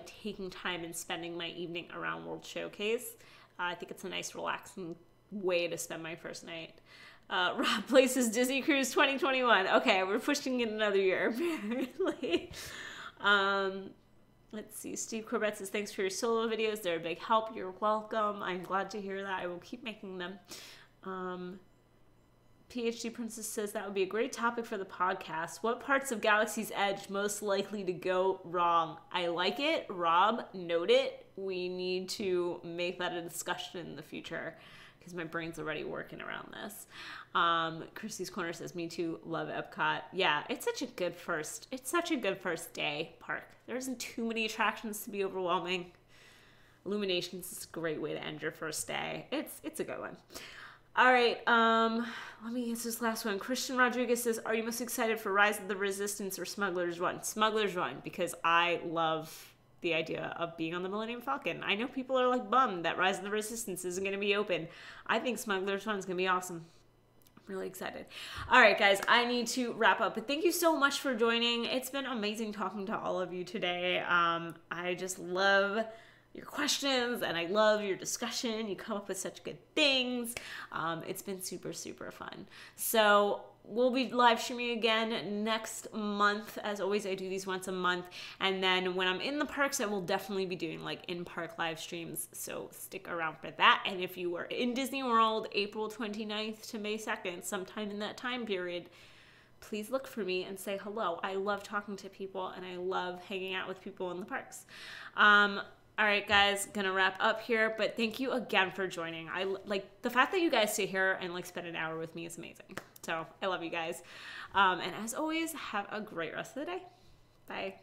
taking time and spending my evening around World Showcase. I think it's a nice, relaxing way to spend my first night. Rob places Disney Cruise 2021. Okay, we're pushing it another year, apparently. Let's see. Steve Corbett says, thanks for your solo videos. They're a big help. You're welcome. I'm glad to hear that. I will keep making them. PhD Princess says that would be a great topic for the podcast. What parts of Galaxy's Edge most likely to go wrong? I like it. Rob, note it. We need to make that a discussion in the future because my brain's already working around this. Christy's Corner says, me too, love Epcot. Yeah, it's such a good first day park. There isn't too many attractions to be overwhelming. Illuminations is a great way to end your first day. It's a good one. All right, let me answer this last one. Christian Rodriguez says, are you most excited for Rise of the Resistance or Smuggler's Run? Smuggler's Run, because I love the idea of being on the Millennium Falcon. I know people are like bummed that Rise of the Resistance isn't going to be open. I think Smuggler's Run is going to be awesome. I'm really excited. All right, guys, I need to wrap up, but thank you so much for joining. It's been amazing talking to all of you today. I just love your questions and I love your discussion. You come up with such good things. It's been super, super fun. So we'll be live streaming again next month. As always, I do these once a month. And then when I'm in the parks, I will definitely be doing like in-park live streams. So stick around for that. And if you are in Disney World, April 29th to May 2nd, sometime in that time period, please look for me and say hello. I love talking to people and I love hanging out with people in the parks. All right, guys, gonna wrap up here, but thank you again for joining. I like the fact that you guys sit here and like spend an hour with me is amazing. So I love you guys. And as always, have a great rest of the day. Bye.